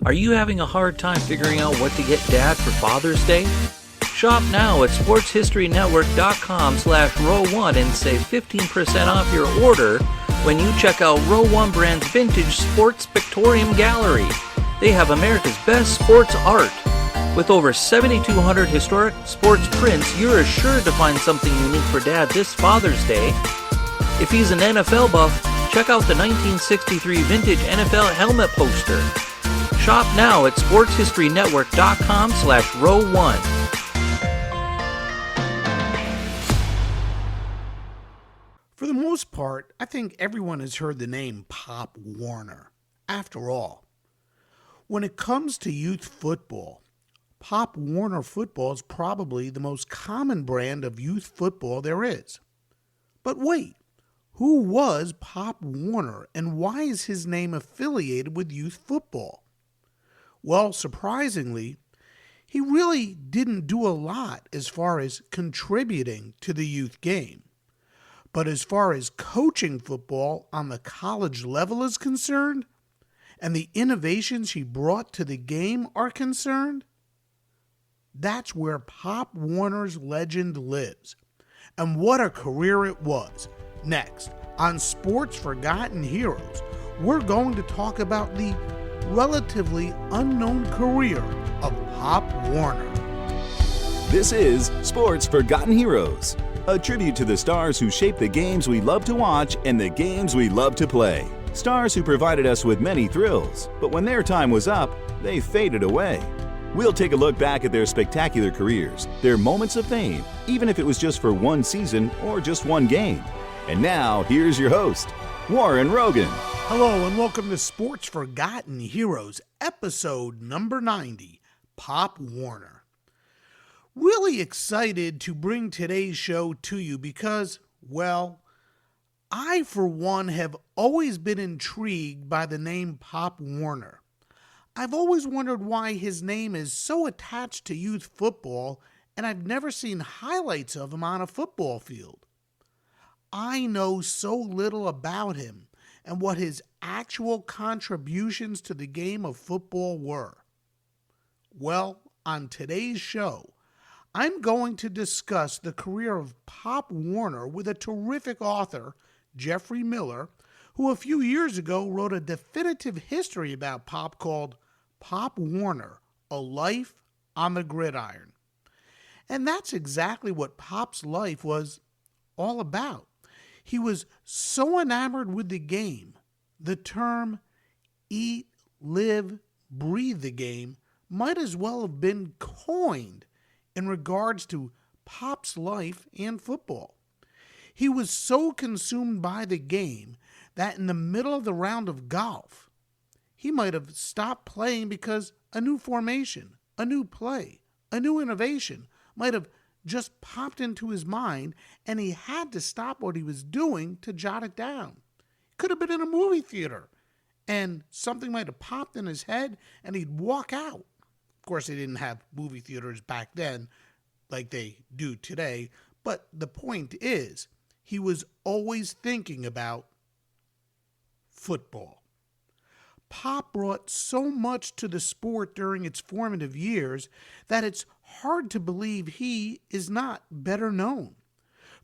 Are you having a hard time figuring out what to get Dad for Father's Day? Shop now at sportshistorynetwork.com/row1 and save 15% off your order when you check out Row 1 Brand's Vintage Sports Pictorium Gallery. They have America's best sports art. With over 7,200 historic sports prints, you're assured to find something unique for Dad this Father's Day. If he's an NFL buff, check out the 1963 vintage NFL helmet poster. Shop now at sportshistorynetwork.com/row1. For the most part, I think everyone has heard the name Pop Warner. After all, when it comes to youth football, Pop Warner football is probably the most common brand of youth football there is. But wait, who was Pop Warner and why is his name affiliated with youth football? Well, surprisingly, he really didn't do a lot as far as contributing to the youth game. But as far as coaching football on the college level is concerned, and the innovations he brought to the game are concerned, that's where Pop Warner's legend lives. And what a career it was. Next, on Sports Forgotten Heroes, we're going to talk about the relatively unknown career of Pop Warner. This is Sports Forgotten Heroes, a tribute to the stars who shaped the games we love to watch and the games we love to play. Stars who provided us with many thrills, but when their time was up, they faded away. We'll take a look back at their spectacular careers, their moments of fame, even if it was just for one season or just one game. And now, here's your host, Warren Rogan. Hello and welcome to Sports Forgotten Heroes, episode number 90, Pop Warner. Really excited to bring today's show to you because, well, I, for one, have always been intrigued by the name Pop Warner. I've always wondered why his name is so attached to youth football, and I've never seen highlights of him on a football field. I know so little about him and what his actual contributions to the game of football were. Well, on today's show, I'm going to discuss the career of Pop Warner with a terrific author, Jeffrey Miller, who a few years ago wrote a definitive history about Pop called Pop Warner, A Life on the Gridiron. And that's exactly what Pop's life was all about. He was so enamored with the game, the term eat, live, breathe the game might as well have been coined in regards to Pop's life and football. He was so consumed by the game that in the middle of the round of golf, he might have stopped playing because a new formation, a new play, a new innovation might have just popped into his mind and he had to stop what he was doing to jot it down. Could have been in a movie theater and something might have popped in his head and he'd walk out. Of course, they didn't have movie theaters back then like they do today, but the point is, he was always thinking about football. Pop brought so much to the sport during its formative years that it's hard to believe he is not better known.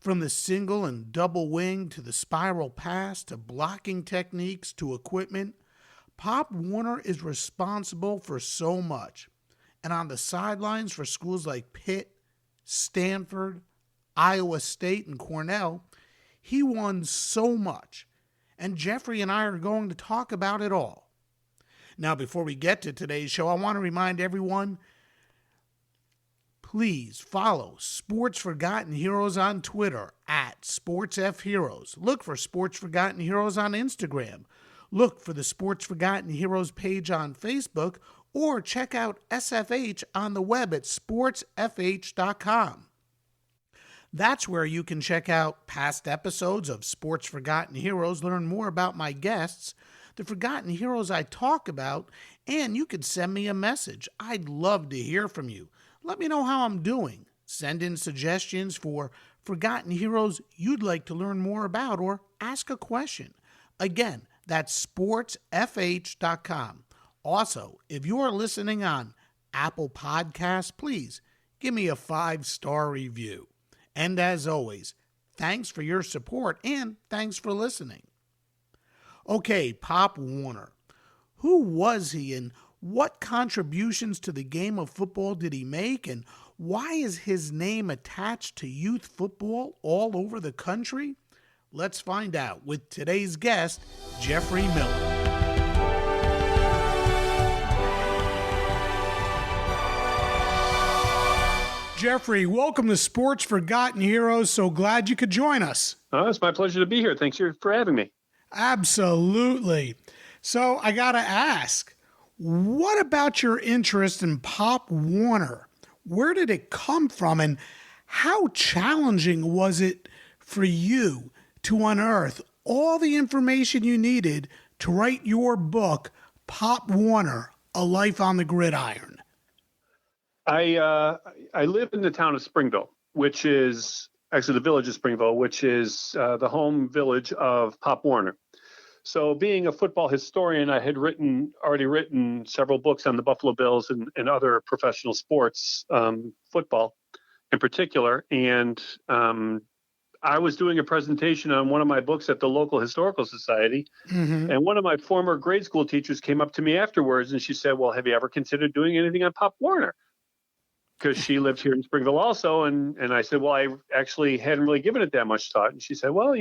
From the single and double wing to the spiral pass to blocking techniques to equipment, Pop Warner is responsible for so much. And on the sidelines for schools like Pitt, Stanford, Iowa State, and Cornell, he won so much. And Jeffrey and I are going to talk about it all. Now, before we get to today's show, I want to remind everyone, please follow Sports Forgotten Heroes on Twitter at SportsFHeroes. Look for Sports Forgotten Heroes on Instagram. Look for the Sports Forgotten Heroes page on Facebook, or check out SFH on the web at sportsfh.com. That's where you can check out past episodes of Sports Forgotten Heroes, learn more about my guests, the Forgotten Heroes I talk about, and you can send me a message. I'd love to hear from you. Let me know how I'm doing. Send in suggestions for Forgotten Heroes you'd like to learn more about or ask a question. Again, that's sportsfh.com. Also, if you are listening on Apple Podcasts, please give me a 5-star review. And as always, thanks for your support and thanks for listening. Okay, Pop Warner. Who was he and what contributions to the game of football did he make, and why is his name attached to youth football all over the country? Let's find out with today's guest, Jeffrey Miller. Jeffrey, welcome to Sports Forgotten Heroes. So glad you could join us. Oh, it's my pleasure to be here. Thanks for having me. Absolutely. So I got to ask, what about your interest in Pop Warner? Where did it come from, and how challenging was it for you to unearth all the information you needed to write your book, Pop Warner, A Life on the Gridiron? I live in the town of Springville, which is actually the village of Springville, which is the home village of Pop Warner. So being a football historian, I had already written several books on the Buffalo Bills and other professional sports, football in particular. And I was doing a presentation on one of my books at the local historical society. Mm-hmm. And one of my former grade school teachers came up to me afterwards and she said, well, have you ever considered doing anything on Pop Warner? Because she lived here in Springville also. And I said, well, I actually hadn't really given it that much thought. And she said, well,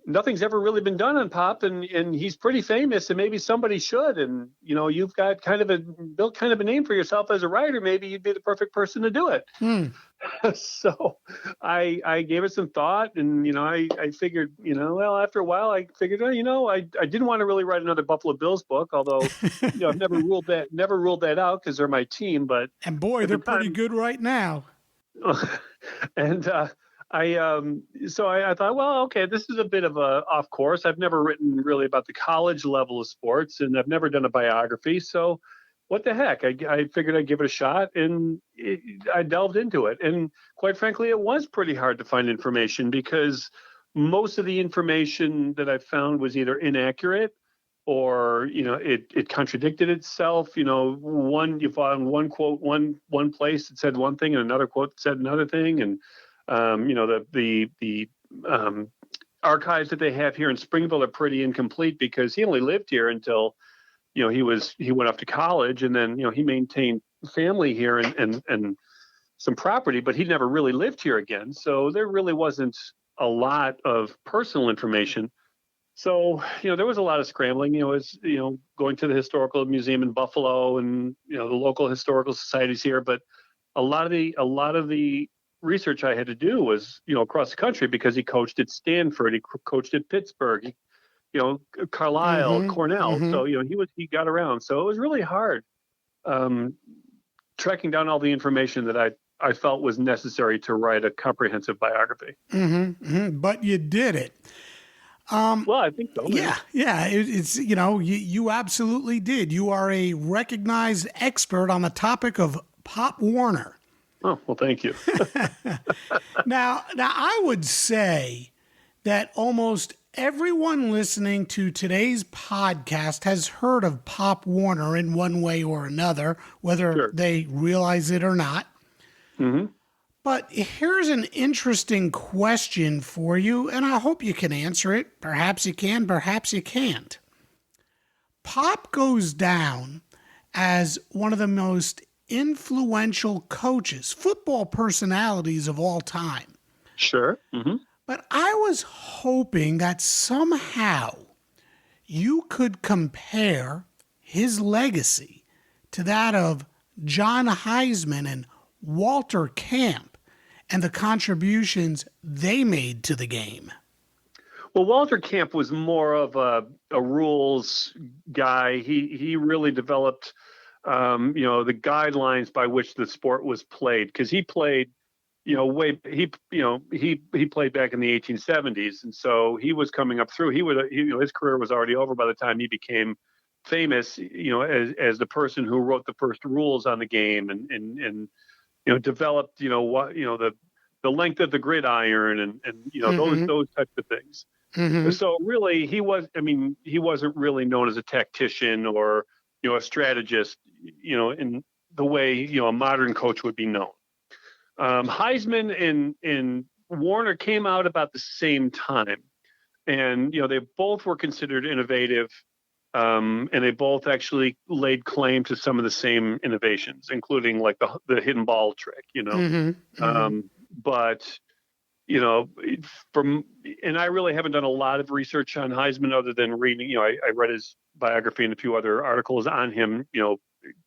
nothing's ever really been done on Pop, and he's pretty famous, and maybe somebody should. And, you've got built kind of a name for yourself as a writer. Maybe you'd be the perfect person to do it. So I gave it some thought, and, I figured, after a while, I figured, I didn't want to really write another Buffalo Bills book, although, I've never ruled that out because they're my team. And boy, they're pretty good right now. And, So I thought, well, okay, this is a bit of a off course. I've never written really about the college level of sports, and I've never done a biography. So what the heck? I figured I'd give it a shot, and I delved into it. And quite frankly, it was pretty hard to find information because most of the information that I found was either inaccurate or, it contradicted itself. You found one quote, one place that said one thing and another quote that said another thing. And the archives that they have here in Springville are pretty incomplete because he only lived here until, he went off to college, and then, he maintained family here and some property, but he never really lived here again. So there really wasn't a lot of personal information. So, there was a lot of scrambling, going to the historical museum in Buffalo and, the local historical societies here. But a lot of the research I had to do was, across the country because he coached at Stanford, he coached at Pittsburgh, Carlisle, Cornell. Mm-hmm. So, he got around. So it was really hard tracking down all the information that I felt was necessary to write a comprehensive biography. Mm-hmm. Mm-hmm. But you did it. Well, I think so. Yeah. It's, you absolutely did. You are a recognized expert on the topic of Pop Warner. Oh, well, thank you. Now, I would say that almost everyone listening to today's podcast has heard of Pop Warner in one way or another, whether they realize it or not. Mm-hmm. But here's an interesting question for you, and I hope you can answer it. Perhaps you can, perhaps you can't. Pop goes down as one of the most influential coaches, football personalities of all time. Sure. Mm-hmm. But I was hoping that somehow you could compare his legacy to that of John Heisman and Walter Camp and the contributions they made to the game. Well, Walter Camp was more of a rules guy. He really developed the guidelines by which the sport was played, because he played, he played back in the 1870s, and so he was coming up through. His career was already over by the time he became famous, as the person who wrote the first rules on the game and developed, the length of the gridiron and mm-hmm. those types of things. Mm-hmm. So really, he wasn't really known as a tactician or a strategist, in the way, a modern coach would be known. Heisman and Warner came out about the same time. And, they both were considered innovative. And they both actually laid claim to some of the same innovations, including like the hidden ball trick, But, and I really haven't done a lot of research on Heisman other than reading, I read his biography and a few other articles on him,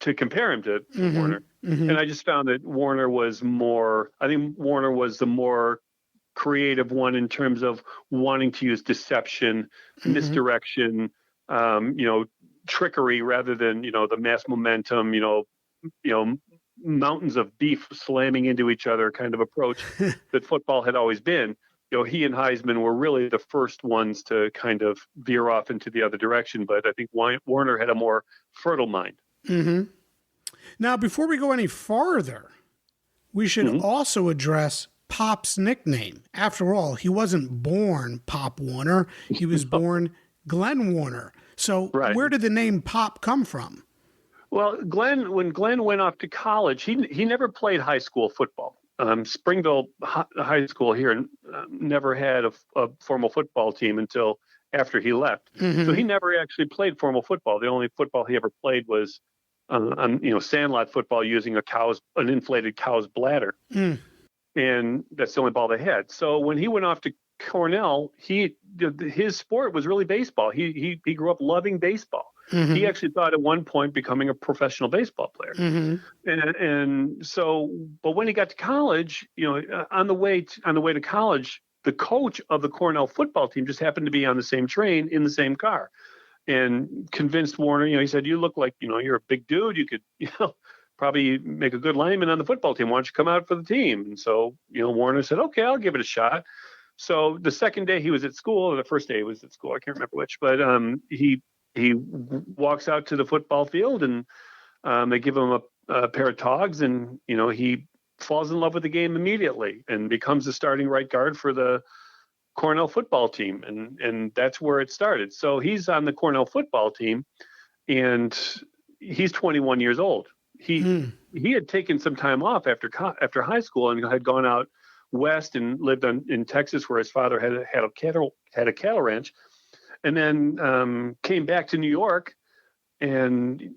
to compare him to Warner. And I just found that Warner was the more creative one in terms of wanting to use deception, misdirection, trickery rather than, the mass momentum, mountains of beef slamming into each other kind of approach that football had always been. He and Heisman were really the first ones to kind of veer off into the other direction. But I think Warner had a more fertile mind. Now, before we go any farther, we should also address Pop's nickname. After all, he wasn't born Pop Warner. He was born Glenn Warner. So where did the name Pop come from? Well, when Glenn went off to college, he never played high school football. Springville High School here never had a formal football team until after he left. So he never actually played formal football. The only football he ever played was sandlot football using an inflated cow's bladder. And that's the only ball they had. So when he went off to Cornell, his sport was really baseball. He grew up loving baseball. He actually thought at one point becoming a professional baseball player. And so, but when he got to college, on the way to college, the coach of the Cornell football team just happened to be on the same train in the same car, and convinced Warner. He said, "You look like you're a big dude. You could probably make a good lineman on the football team. Why don't you come out for the team?" And so Warner said, "Okay, I'll give it a shot." So the second day he was at school, or the first day he was at school, I can't remember which, but he walks out to the football field, and they give him a pair of togs, and he falls in love with the game immediately and becomes the starting right guard for the Cornell football team, and that's where it started. So he's on the Cornell football team, and he's 21 years old. He had taken some time off after high school and had gone out west and lived in Texas, where his father had a cattle ranch. And then came back to New York and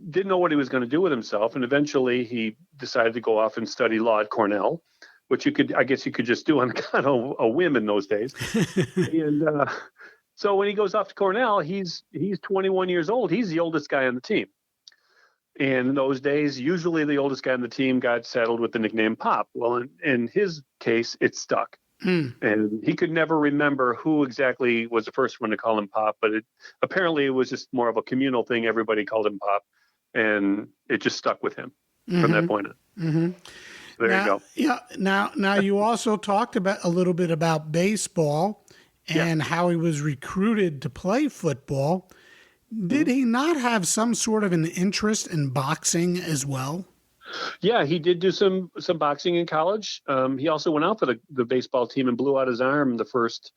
didn't know what he was going to do with himself. And eventually he decided to go off and study law at Cornell, which I guess you could just do on kind of a whim in those days. And so when he goes off to Cornell, he's 21 years old. He's the oldest guy on the team. And in those days, usually the oldest guy on the team got saddled with the nickname Pop. Well, in his case, it stuck. And he could never remember who exactly was the first one to call him Pop, but apparently it was just more of a communal thing. Everybody called him Pop, and it just stuck with him from that point on. So there you go. Yeah. Now you also talked a little bit about baseball and how he was recruited to play football. Did he not have some sort of an interest in boxing as well? Yeah, he did do some boxing in college. He also went out for the baseball team and blew out his arm the first,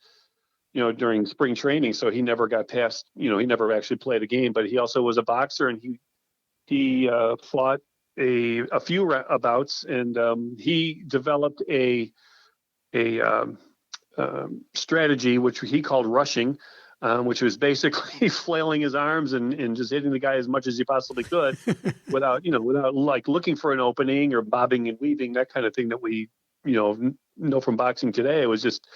during spring training. So he never got past, he never actually played a game. But he also was a boxer, and he fought a few bouts, and he developed a strategy which he called rushing. Which was basically flailing his arms and just hitting the guy as much as he possibly could without like looking for an opening or bobbing and weaving, that kind of thing that we, know from boxing today. It was just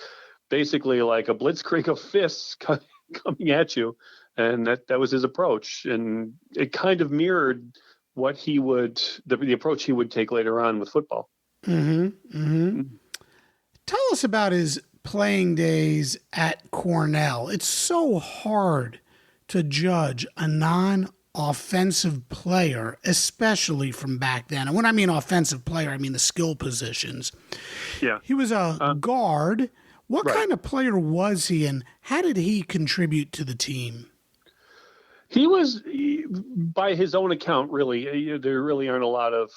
basically like a blitzkrieg of fists coming at you. And that was his approach. And it kind of mirrored what the approach he would take later on with football. Tell us about his playing days at Cornell. It's so hard to judge a non-offensive player, especially from back then. And when I mean offensive player, I mean the skill positions. Yeah. He was a guard. What kind of player was he, and how did he contribute to the team? He was, by his own account, really, there really aren't a lot of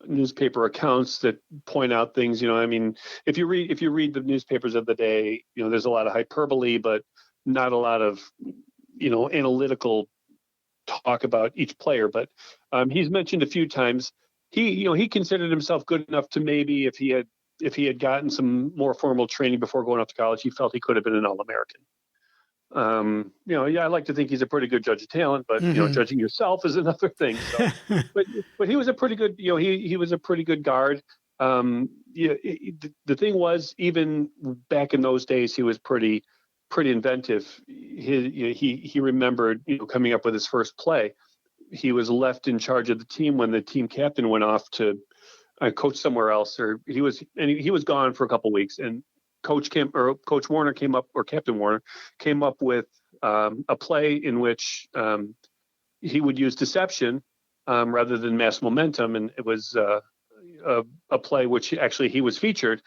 newspaper accounts that point out things. If you read the newspapers of the day, there's a lot of hyperbole, but not a lot of, analytical talk about each player, but he's mentioned a few times he considered himself good enough to maybe if he had gotten some more formal training before going off to college, he felt he could have been an All-American. I like to think he's a pretty good judge of talent, but judging yourself is another thing. So, but he was a pretty good, he was a pretty good guard. The thing was, even back in those days, he was pretty inventive. He remembered, coming up with his first play. He was left in charge of the team when the team captain went off to coach somewhere else, or he was gone for a couple of weeks, and Coach Warner came up, or Captain Warner came up with a play in which he would use deception rather than mass momentum, and it was a play which actually he was featured.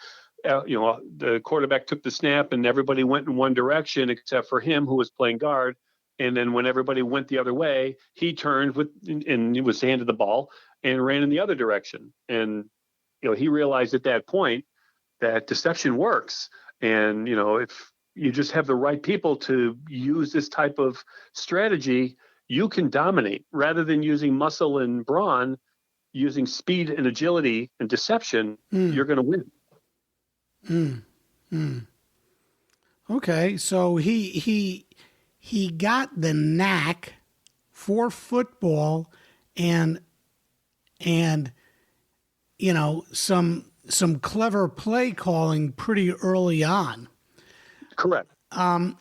The quarterback took the snap, and everybody went in one direction except for him, who was playing guard. And then when everybody went the other way, he turned and he was handed the ball and ran in the other direction. And he realized at that point that deception works. And, if you just have the right people to use this type of strategy, you can dominate rather than using muscle and brawn, using speed and agility and deception. You're going to win. Okay. So he got the knack for football and some clever play calling pretty early on. Correct. Now,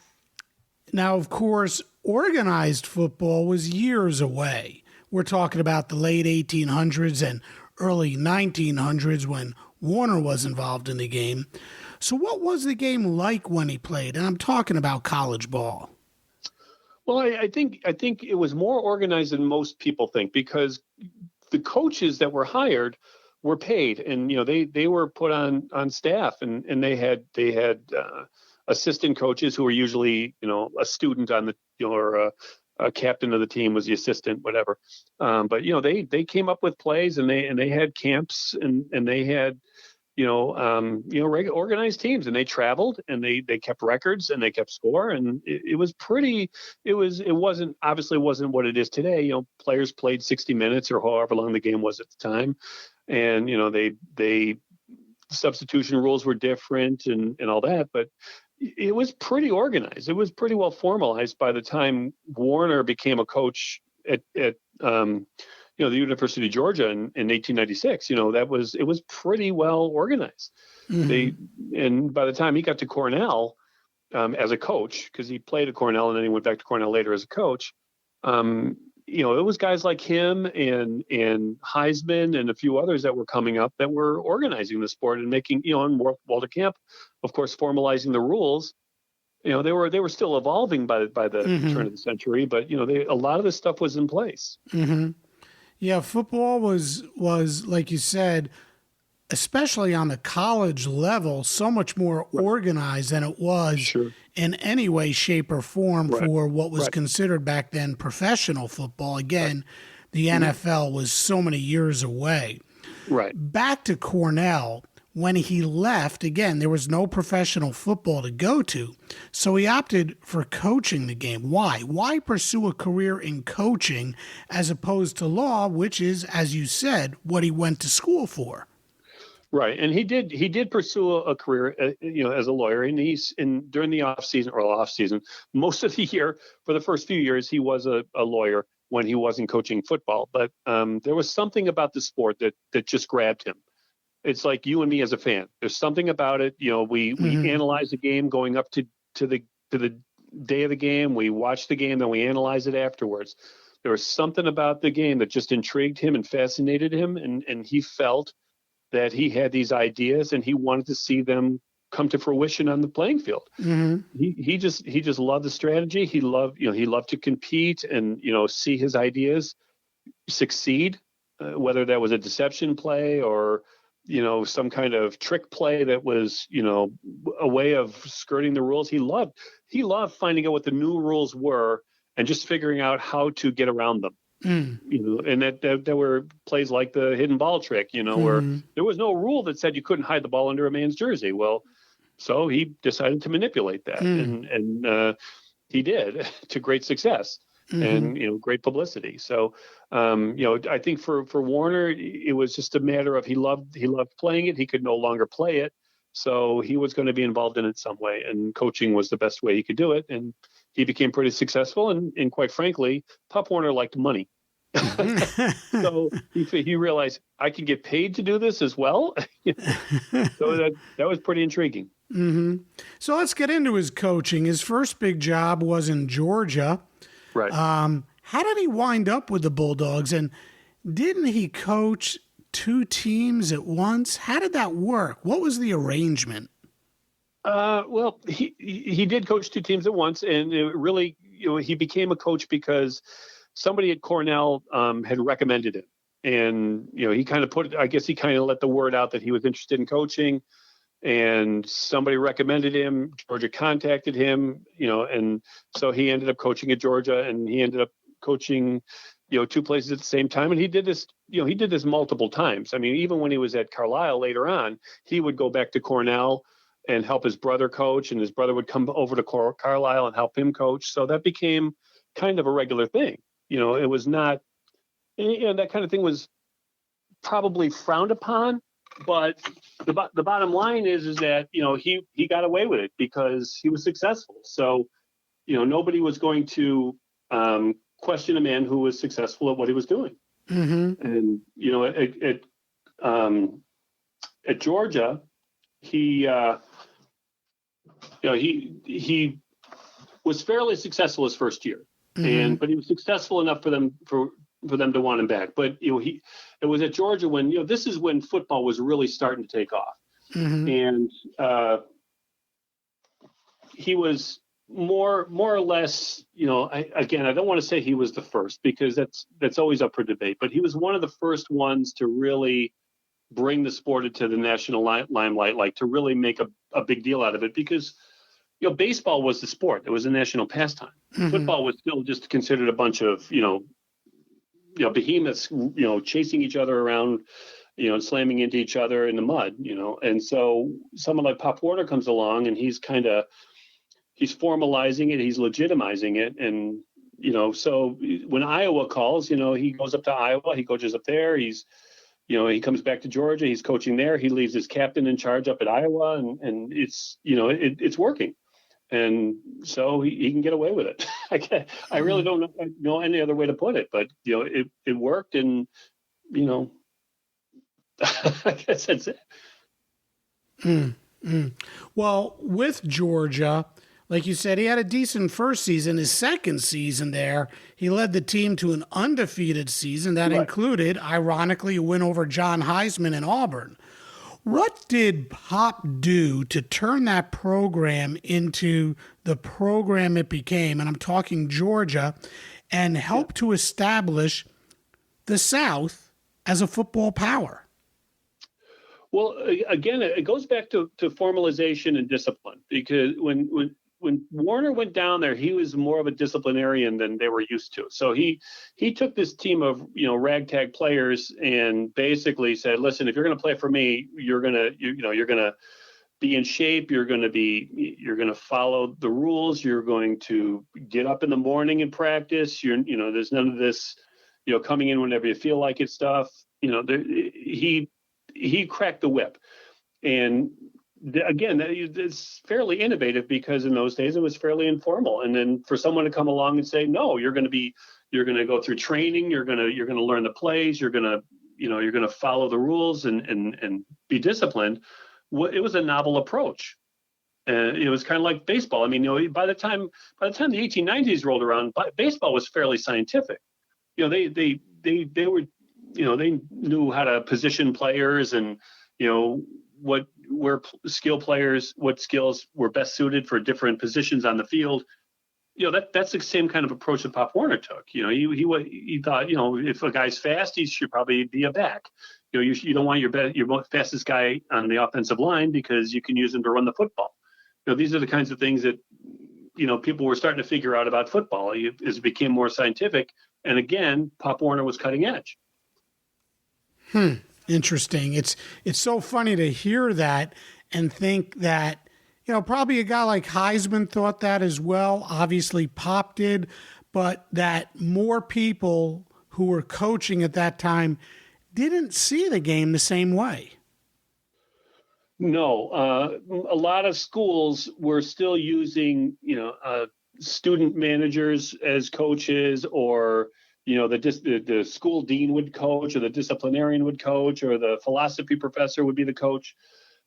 of course, organized football was years away. We're talking about the late 1800s and early 1900s when Warner was involved in the game. So what was the game like when he played? And I'm talking about college ball. Well, I think it was more organized than most people think, because the coaches that were hired were paid, and they were put on staff, and they had assistant coaches who were usually a student on the or a captain of the team was the assistant, whatever. But they came up with plays, and they had camps, and they had organized teams, and they traveled, and they kept records, and they kept score, and it wasn't what it is today. Players played 60 minutes or however long the game was at the time, and they substitution rules were different and all that, but it was pretty organized. It was pretty well formalized by the time Warner became a coach at the University of Georgia in 1896. It was pretty well organized. And by the time he got to Cornell as a coach, because he played at Cornell and then he went back to Cornell later as a coach, it was guys like him and Heisman and a few others that were coming up that were organizing the sport and making, and Walter Camp, of course, formalizing the rules. They were still evolving by the turn of the century, but a lot of this stuff was in place. Yeah, football was like you said, especially on the college level, so much more organized than it was in any way, shape, or form for what was considered back then professional football. Again, the NFL was so many years away. Right. Back to Cornell, when he left, again, there was no professional football to go to, so he opted for coaching the game. Why? Why pursue a career in coaching as opposed to law, which is, as you said, what he went to school for? Right, and he did pursue a career, as a lawyer, and during the off season, most of the year, for the first few years, he was a lawyer when he wasn't coaching football. But there was something about the sport that just grabbed him. It's like you and me as a fan. There's something about it. We analyze the game going up to the day of the game. We watch the game, then we analyze it afterwards. There was something about the game that just intrigued him and fascinated him, and he felt that he had these ideas and he wanted to see them come to fruition on the playing field. He just loved the strategy. He loved to compete and see his ideas succeed, whether that was a deception play or some kind of trick play that was a way of skirting the rules. He loved finding out what the new rules were and just figuring out how to get around them. And that there were plays like the hidden ball trick, where there was no rule that said you couldn't hide the ball under a man's jersey. Well, so he decided to manipulate that, and he did to great success. and great publicity. So I think for Warner, it was just a matter of he loved playing it. He could no longer play it, so he was going to be involved in it some way, and coaching was the best way he could do it. And he became pretty successful. And quite frankly, Pop Warner liked money. So he realized I can get paid to do this as well. So that was pretty intriguing. So let's get into his coaching. His first big job was in Georgia. Right. How did he wind up with the Bulldogs? And didn't he coach two teams at once? How did that work? What was the arrangement? Well, he did coach two teams at once, and it really, he became a coach because somebody at Cornell had recommended it, and he kind of let the word out that he was interested in coaching, and somebody recommended him. Georgia contacted him, and so he ended up coaching at Georgia, and he ended up coaching, two places at the same time. And he did this, he did this multiple times. I mean, even when he was at Carlisle later on, he would go back to Cornell and help his brother coach, and his brother would come over to Carlisle and help him coach. So that became kind of a regular thing. It was not, that kind of thing was probably frowned upon, but the bottom line is that, he got away with it because he was successful. So, nobody was going to question a man who was successful at what he was doing. And, at Georgia, he was fairly successful his first year, but he was successful enough for them to want him back. But it was at Georgia when this is when football was really starting to take off, and he was more or less. I don't want to say he was the first because that's always up for debate, but he was one of the first ones to really bring the sport into the national limelight, like to really make a big deal out of it, because baseball was the sport. It was a national pastime. Football was still just considered a bunch of behemoths chasing each other around, slamming into each other in the mud, and so someone like Pop Warner comes along, and he's formalizing it, he's legitimizing it. And so when Iowa calls, he goes up to Iowa, he coaches up there, he comes back to Georgia, he's coaching there, he leaves his captain in charge up at Iowa, and it's it's working. And so he can get away with it. I really don't know any other way to put it, but it worked, and I guess that's it. Well, with Georgia, like you said, he had a decent first season. His second season there, he led the team to an undefeated season that included, ironically, a win over John Heisman in Auburn. What did Pop do to turn that program into the program it became, and I'm talking Georgia, and help to establish the South as a football power? Well, again, it goes back to formalization and discipline, because when Warner went down there, he was more of a disciplinarian than they were used to. So he took this team of ragtag players and basically said, "Listen, if you're going to play for me, you're gonna be in shape. You're gonna follow the rules. You're going to get up in the morning and practice. There's none of this, coming in whenever you feel like it stuff. He cracked the whip, and again, it's fairly innovative because in those days it was fairly informal. And then for someone to come along and say, "No, you're going to go through training. You're going to learn the plays. You're going to follow the rules and be disciplined." It was a novel approach. And it was kind of like baseball. I mean, by the time the 1890s rolled around, baseball was fairly scientific. They were, they knew how to position players and, what skills were best suited for different positions on the field. That's the same kind of approach that Pop Warner took. He thought, if a guy's fast, he should probably be a back. You don't want your fastest guy on the offensive line because you can use him to run the football. These are the kinds of things that, people were starting to figure out about football as it became more scientific. And again, Pop Warner was cutting edge. Interesting. It's so funny to hear that and think that, probably a guy like Heisman thought that as well. Obviously Pop did, but that more people who were coaching at that time didn't see the game the same way. No, a lot of schools were still using, student managers as coaches, or the school dean would coach, or the disciplinarian would coach, or the philosophy professor would be the coach.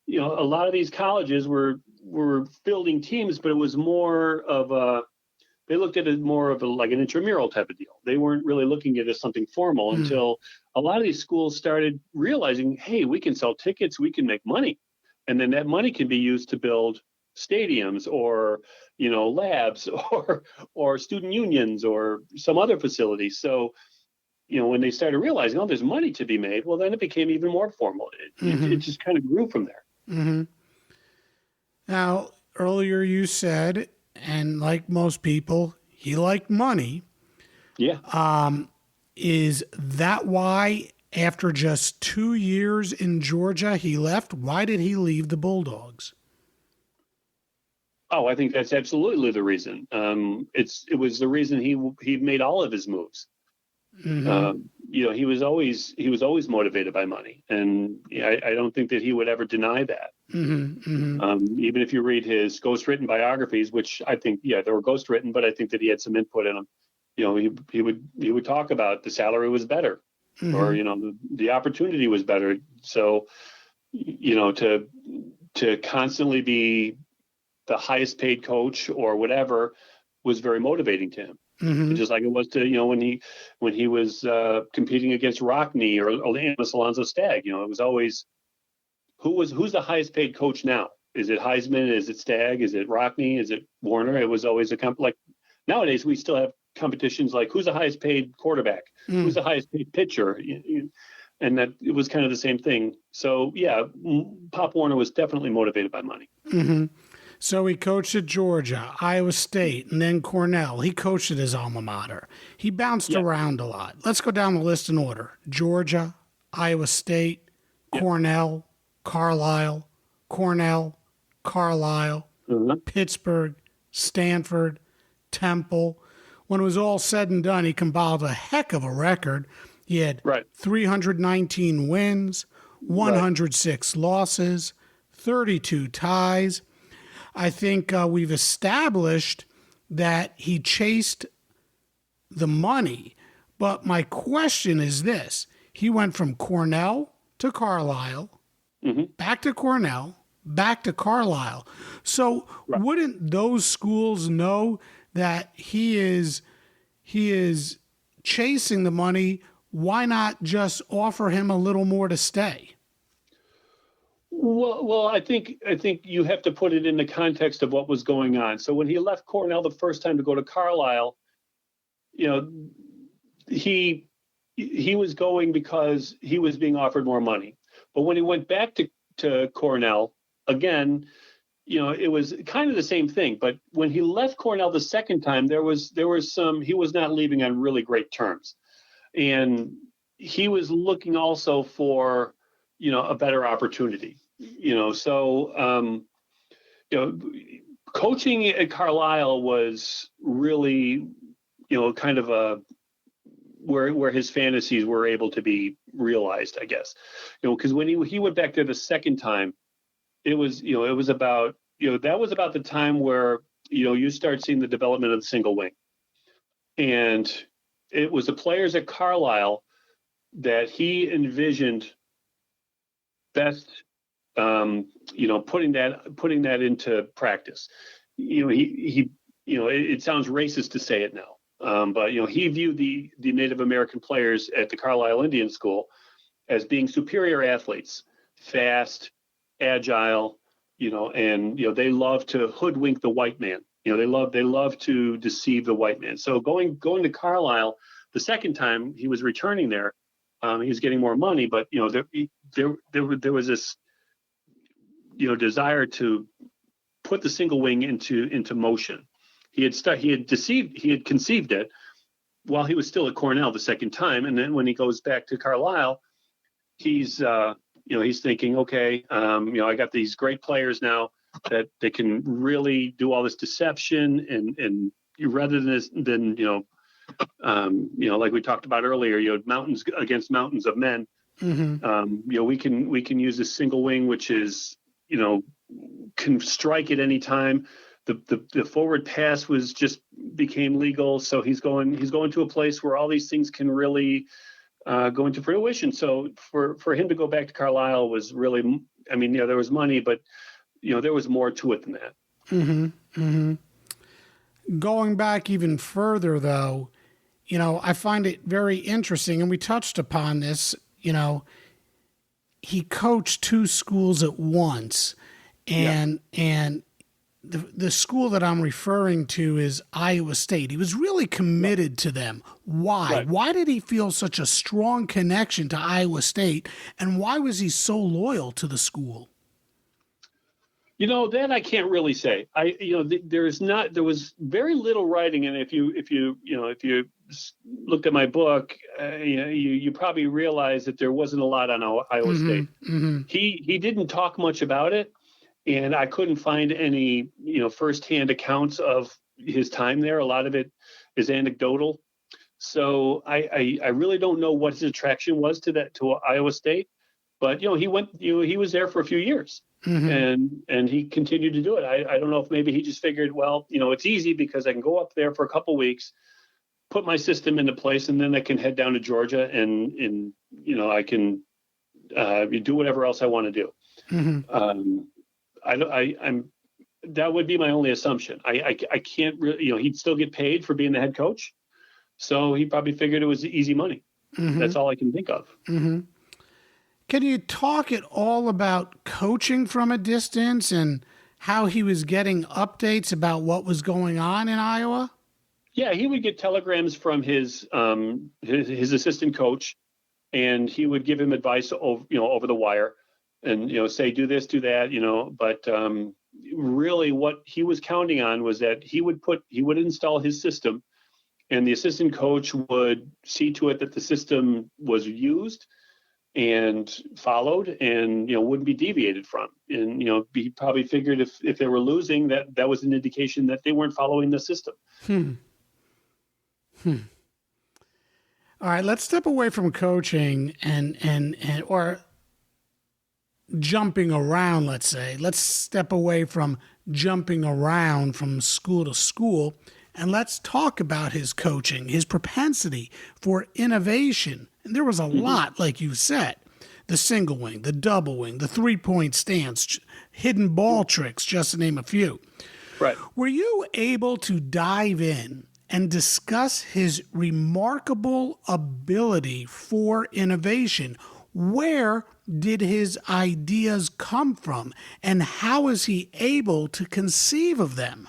A lot of these colleges were fielding teams, but it was more of they looked at it more of like an intramural type of deal. They weren't really looking at it as something formal until a lot of these schools started realizing, hey, we can sell tickets, we can make money. And then that money can be used to build stadiums, or, labs, or student unions, or some other facilities. So, when they started realizing, oh, there's money to be made, well, then it became even more formal. It just kind of grew from there. Mm-hmm. Now, earlier you said, and like most people, he liked money. Yeah. Is that why, after just 2 years in Georgia, he left? Why did he leave the Bulldogs? Oh, I think that's absolutely the reason. It was the reason he made all of his moves. Mm-hmm. He was always motivated by money, and I don't think that he would ever deny that. Mm-hmm. Mm-hmm. Even if you read his ghostwritten biographies, which I think, they were ghostwritten, but I think that he had some input in them. He would talk about the salary was better, Mm-hmm. or the opportunity was better. So, to constantly be the highest paid coach or whatever was very motivating to him. Mm-hmm. Just like it was to, when he was competing against Rockney or Amos Alonzo Stagg, it was always who's the highest paid coach now? Is it Heisman? Is it Stagg? Is it Rockney? Is it Warner? It was always like nowadays we still have competitions like who's the highest paid quarterback? Who's the highest paid pitcher? And that it was kind of the same thing. So yeah, Pop Warner was definitely motivated by money. Mm-hmm. So he coached at Georgia, Iowa State, and then Cornell. He coached at his alma mater. He bounced around a lot. Let's go down the list in order. Georgia, Iowa State, Cornell, Carlisle, Cornell, Carlisle, Pittsburgh, Stanford, Temple. When it was all said and done, he compiled a heck of a record. He had 319 wins, 106 losses, 32 ties. I think we've established that he chased the money. But my question is this. He went from Cornell to Carlisle, back to Cornell, back to Carlisle. So wouldn't those schools know that he is chasing the money? Why not just offer him a little more to stay? Well, I think you have to put it in the context of what was going on. So when he left Cornell the first time to go to Carlisle, he was going because he was being offered more money. But when he went back to Cornell, again, it was kind of the same thing. But when he left Cornell the second time, there was he was not leaving on really great terms. And he was looking also for, a better opportunity. Coaching at Carlisle was really, kind of where his fantasies were able to be realized, I guess. Because when he went back there the second time, it was about the time where, you start seeing the development of the single wing. And it was the players at Carlisle that he envisioned best, putting that into practice. It sounds racist to say it now, but he viewed the Native American players at the Carlisle Indian School as being superior athletes, fast, agile, and they love to hoodwink the white man. They love to deceive the white man. So going to Carlisle the second time he was returning there, he was getting more money, but there was this desire to put the single wing into motion. He had conceived it while he was still at Cornell the second time, and then when he goes back to Carlisle, he's thinking, okay, I got these great players now that they can really do all this deception, and rather than Like we talked about earlier, mountains against mountains of men. We can use a single wing, which is, can strike at any time. The forward pass became legal, so he's going to a place where all these things can really go into fruition. So for him to go back to Carlisle was really, there was money, but there was more to it than that. Going back even further, though, I find it very interesting, and we touched upon this. He coached two schools at once, and the school that I'm referring to is Iowa State. He was really committed to them. Why? Right. Why did he feel such a strong connection to Iowa State, and why was he so loyal to the school? That I can't really say. There was very little writing, and if you looked at my book, you probably realize that there wasn't a lot on Iowa State. He didn't talk much about it, and I couldn't find any firsthand accounts of his time there. A lot of it is anecdotal, so I really don't know what his attraction was to Iowa State. But he went. He was there for a few years. And he continued to do it. I don't know if maybe he just figured, well, it's easy because I can go up there for a couple of weeks, put my system into place, and then I can head down to Georgia and I can do whatever else I want to do. That would be my only assumption. I can't really, he'd still get paid for being the head coach, so he probably figured it was easy money. That's all I can think of. Can you talk at all about coaching from a distance and how he was getting updates about what was going on in Iowa? Yeah, he would get telegrams from his assistant coach, and he would give him advice over the wire, and say do this, do that, But really, what he was counting on was that he would install his system, and the assistant coach would see to it that the system was used and followed and wouldn't be deviated from, and he probably figured if they were losing, that was an indication that they weren't following the system. All right, let's step away from coaching and or jumping around. Let's step away from jumping around from school to school, and let's talk about his coaching, his propensity for innovation. And there was a lot, like you said, the single wing, the double wing, the 3-point stance, hidden ball tricks, just to name a few. Right. Were you able to dive in and discuss his remarkable ability for innovation? Where did his ideas come from, and how is he able to conceive of them?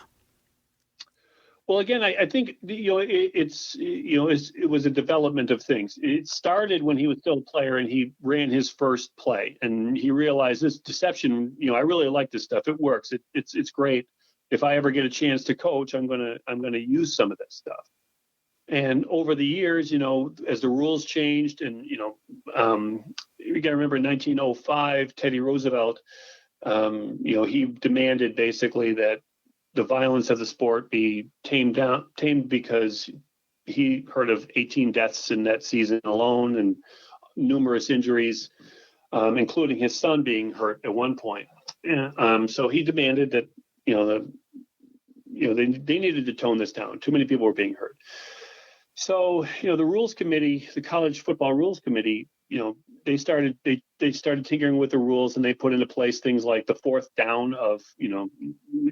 Well, again, I think it was a development of things. It started when he was still a player and he ran his first play, and he realized this deception. I really like this stuff. It works. It's great. If I ever get a chance to coach, I'm gonna use some of this stuff. And over the years, as the rules changed, and you got to remember in 1905, Teddy Roosevelt, he demanded basically that the violence of the sport be tamed because he heard of 18 deaths in that season alone and numerous injuries, including his son being hurt at one point. So he demanded that they needed to tone this down. Too many people were being hurt. So the rules committee, the college football rules committee, they started tinkering with the rules, and they put into place things like the fourth down of,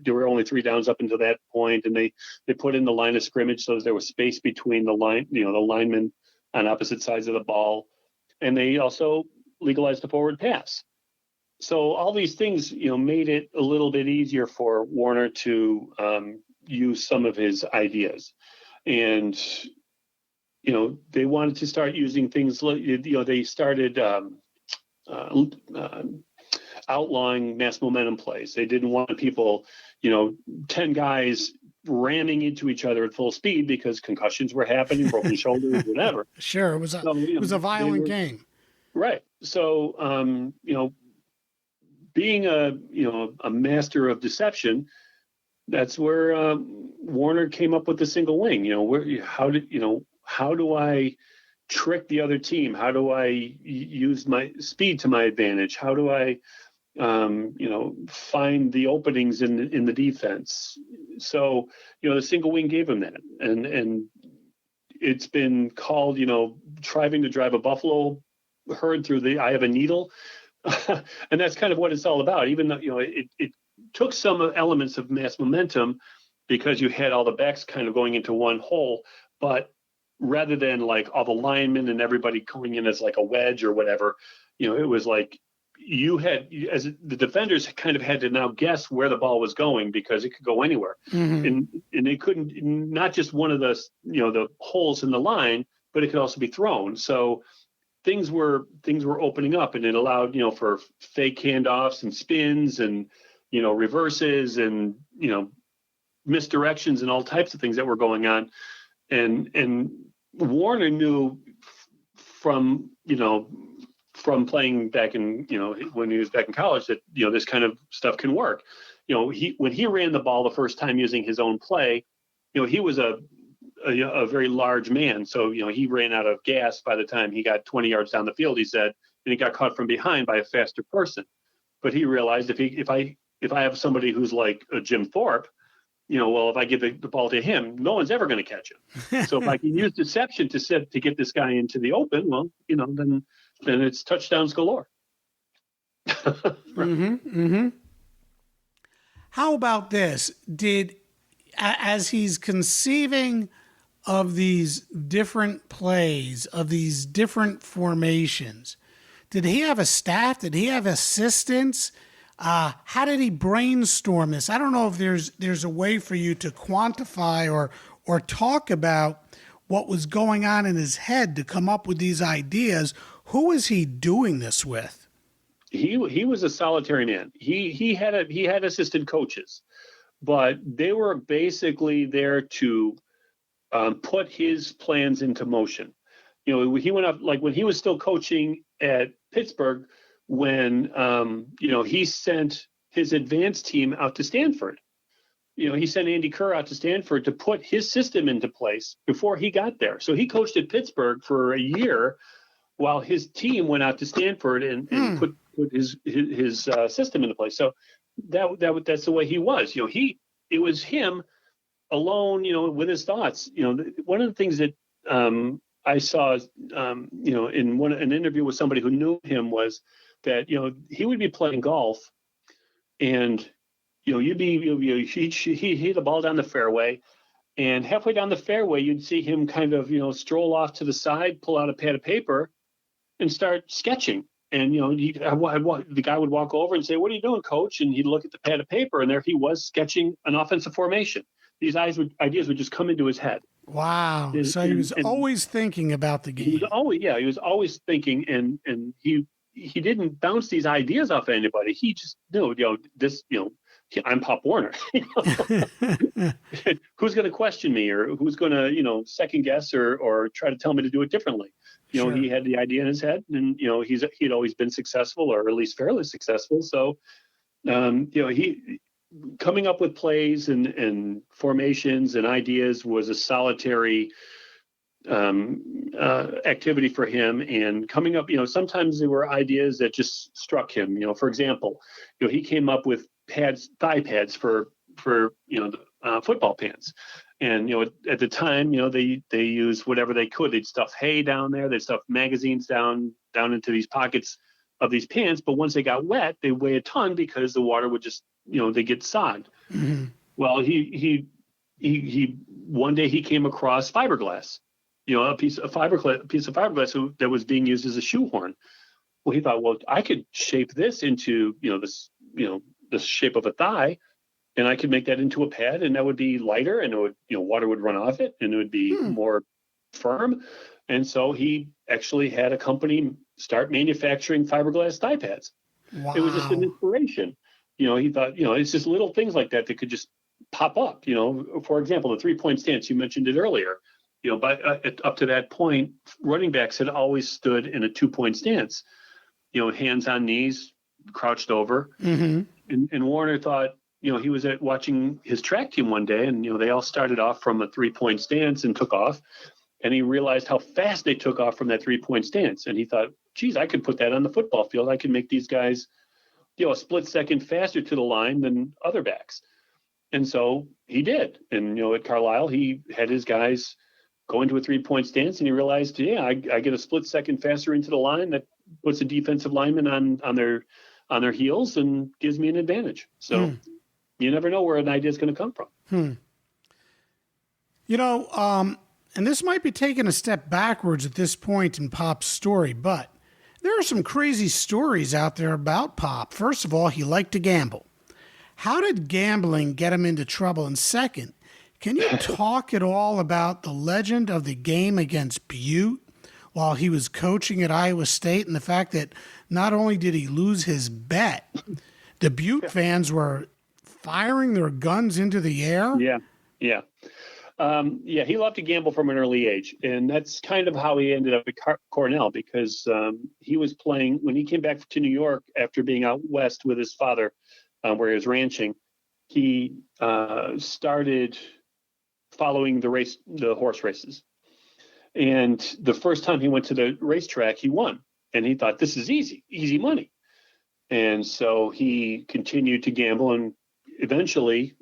there were only 3 downs up until that point, and they put in the line of scrimmage so there was space between the linemen on opposite sides of the ball, and they also legalized the forward pass. So all these things, made it a little bit easier for Warner to use some of his ideas, and they wanted to start using things like, they started outlawing mass momentum plays. They didn't want people, 10 guys ramming into each other at full speed because concussions were happening, broken shoulders, whatever. Sure, it was a violent game. Right. So, being a master of deception, that's where Warner came up with the single wing. How do I trick the other team? How do I use my speed to my advantage? How do I find the openings in the defense? So, the single wing gave him that, and it's been called, trying to drive a buffalo herd through the eye of a needle. And that's kind of what it's all about. Even though, it took some elements of mass momentum because you had all the backs kind of going into one hole, but rather than like all the linemen and everybody going in as like a wedge or whatever, it was like as the defenders kind of had to now guess where the ball was going because it could go anywhere. And they couldn't, not just one of the, the holes in the line, but it could also be thrown. So things were opening up, and it allowed, for fake handoffs and spins and, reverses and, misdirections and all types of things that were going on. And Warner knew from playing back in, when he was back in college that, this kind of stuff can work. When he ran the ball the first time using his own play, he was a very large man. So, he ran out of gas by the time he got 20 yards down the field, he said, and he got caught from behind by a faster person. But he realized if I have somebody who's like a Jim Thorpe, if I give the ball to him, no one's ever going to catch him. So if I can use deception to get this guy into the open, well, then it's touchdowns galore. How about this? As he's conceiving of these different plays, of these different formations, did he have a staff? Did he have assistants? How did he brainstorm this? I don't know if there's a way for you to quantify or talk about what was going on in his head to come up with these ideas. Who is he doing this with? He was a solitary man. He had assistant coaches, but they were basically there to put his plans into motion. He went up, like when he was still coaching at Pittsburgh, when he sent his advanced team out to Stanford. He sent Andy Kerr out to Stanford to put his system into place before he got there. So he coached at Pittsburgh for a year while his team went out to Stanford and put his system into place. So that's the way he was. It was him alone, with his thoughts. One of the things that I saw, in an interview with somebody who knew him was that, he would be playing golf and, he'd hit the ball down the fairway, and halfway down the fairway, you'd see him kind of, stroll off to the side, pull out a pad of paper and start sketching. And, the guy would walk over and say, "What are you doing, coach?" And he'd look at the pad of paper, and there he was sketching an offensive formation. These ideas would just come into his head. Wow. So he was always thinking about the game. He was always thinking, and he didn't bounce these ideas off anybody. He just knew, I'm Pop Warner. Who's going to question me, or who's going to, second guess or try to tell me to do it differently? Sure. He had the idea in his head, and, he'd always been successful, or at least fairly successful. So, he coming up with plays and formations and ideas was a solitary activity for him. And coming up, sometimes there were ideas that just struck him. For example, he came up with thigh pads for football pants. And, at the time, they used whatever they could. They'd stuff hay down there. They'd stuff magazines down into these pockets of these pants. But once they got wet, they weigh a ton because the water would just, they get sogged. Mm-hmm. Well, he one day he came across fiberglass, a piece of fiberglass that was being used as a shoehorn. Well, he thought, well, I could shape this into, the shape of a thigh, and I could make that into a pad, and that would be lighter, and it would, water would run off it, and it would be more firm. And so he actually had a company start manufacturing fiberglass thigh pads. Wow. It was just an inspiration. He thought, it's just little things like that could just pop up. For example, the 3-point stance, you mentioned it earlier. Up to that point, running backs had always stood in a 2-point stance. Hands on knees, crouched over. Mm-hmm. And Warner thought, he was watching his track team one day, and they all started off from a 3-point stance and took off, and he realized how fast they took off from that 3-point stance, and he thought, geez, I could put that on the football field. I can make these guys a split second faster to the line than other backs. And so he did. And at Carlisle, he had his guys go into a 3-point stance, and he realized, I get a split second faster into the line. That puts a defensive lineman on their heels and gives me an advantage. So you never know where an idea is going to come from. And this might be taking a step backwards at this point in Pop's story, but there are some crazy stories out there about Pop. First of all, he liked to gamble. How did gambling get him into trouble? And second, can you talk at all about the legend of the game against Butte while he was coaching at Iowa State, and the fact that not only did he lose his bet, the Butte fans were firing their guns into the air? Yeah. He loved to gamble from an early age, and that's kind of how he ended up at Cornell, because he was playing when he came back to New York after being out west with his father, where he was ranching. He started following the horse races, and the first time he went to the racetrack, he won, and he thought, this is easy money, and so he continued to gamble, and eventually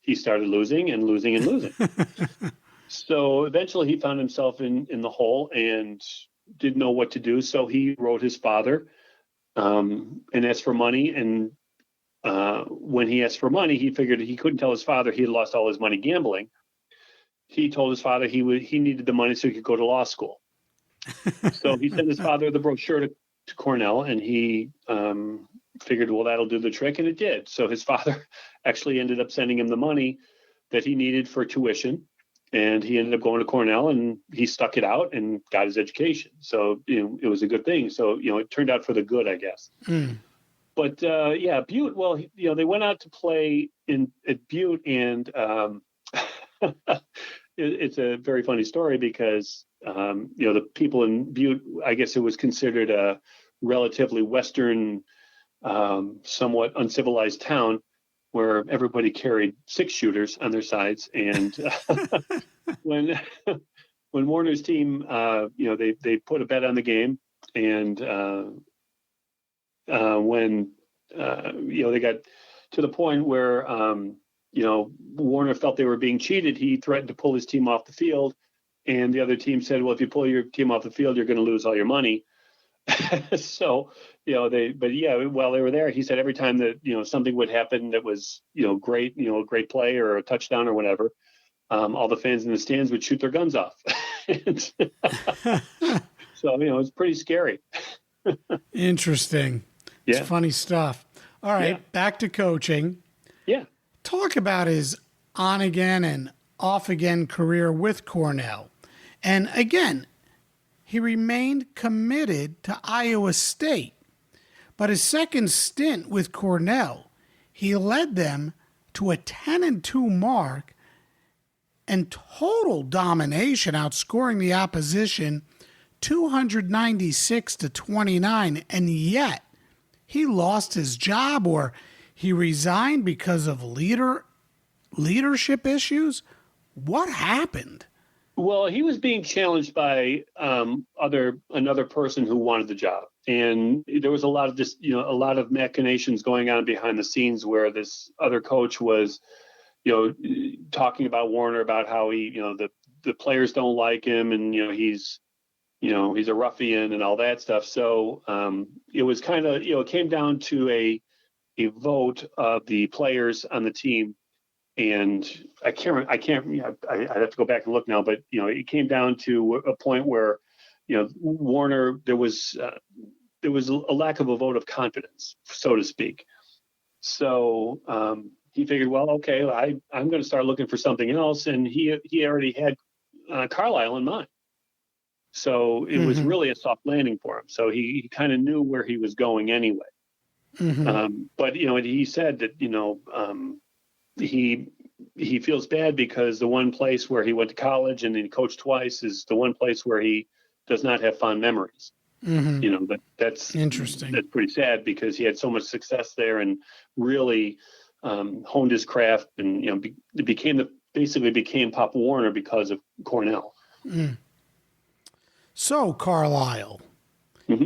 he started losing. So eventually he found himself in the hole and didn't know what to do. So he wrote his father and asked for money. And when he asked for money, he figured he couldn't tell his father he had lost all his money gambling. He told his father he needed the money so he could go to law school. So he sent his father the brochure to Cornell, and he figured, well, that'll do the trick, and it did. So his father actually ended up sending him the money that he needed for tuition, and he ended up going to Cornell, and he stuck it out and got his education. So it was a good thing. So it turned out for the good, I guess. But Butte. Well, they went out to play at Butte, and it's a very funny story because the people in Butte, I guess it was considered a relatively Western, somewhat uncivilized town where everybody carried 6-shooters on their sides. And when Warner's team, they put a bet on the game, and when they got to the point where Warner felt they were being cheated, he threatened to pull his team off the field, and the other team said, well, if you pull your team off the field, you're going to lose all your money. So while they were there, he said every time that something would happen that was great, a great play or a touchdown or whatever, all the fans in the stands would shoot their guns off. So it's pretty scary. Interesting. Yeah. It's funny stuff. All right, back to coaching. Yeah. Talk about his on-again and off-again career with Cornell. And again, he remained committed to Iowa State. But his second stint with Cornell, he led them to a 10-2 mark and total domination, outscoring the opposition 296-29, and yet he lost his job, or he resigned because of leadership issues. What happened? Well, he was being challenged by another person who wanted the job, and there was a lot of machinations going on behind the scenes where this other coach was, talking about Warner, about how he, the players don't like him, and he's a ruffian and all that stuff. So it was kind of, it came down to a vote of the players on the team. And I'd have to go back and look now, but, it came down to a point where, Warner, there was a lack of a vote of confidence, so to speak. So he figured, well, okay, I'm going to start looking for something else. And he already had Carlisle in mind. So it was really a soft landing for him. So he kind of knew where he was going anyway. But, he said that, he feels bad because the one place where he went to college and he coached twice is the one place where he does not have fond memories. But that's interesting. That's pretty sad because he had so much success there and really honed his craft, and basically became Pop Warner because of Cornell. So, Carlisle,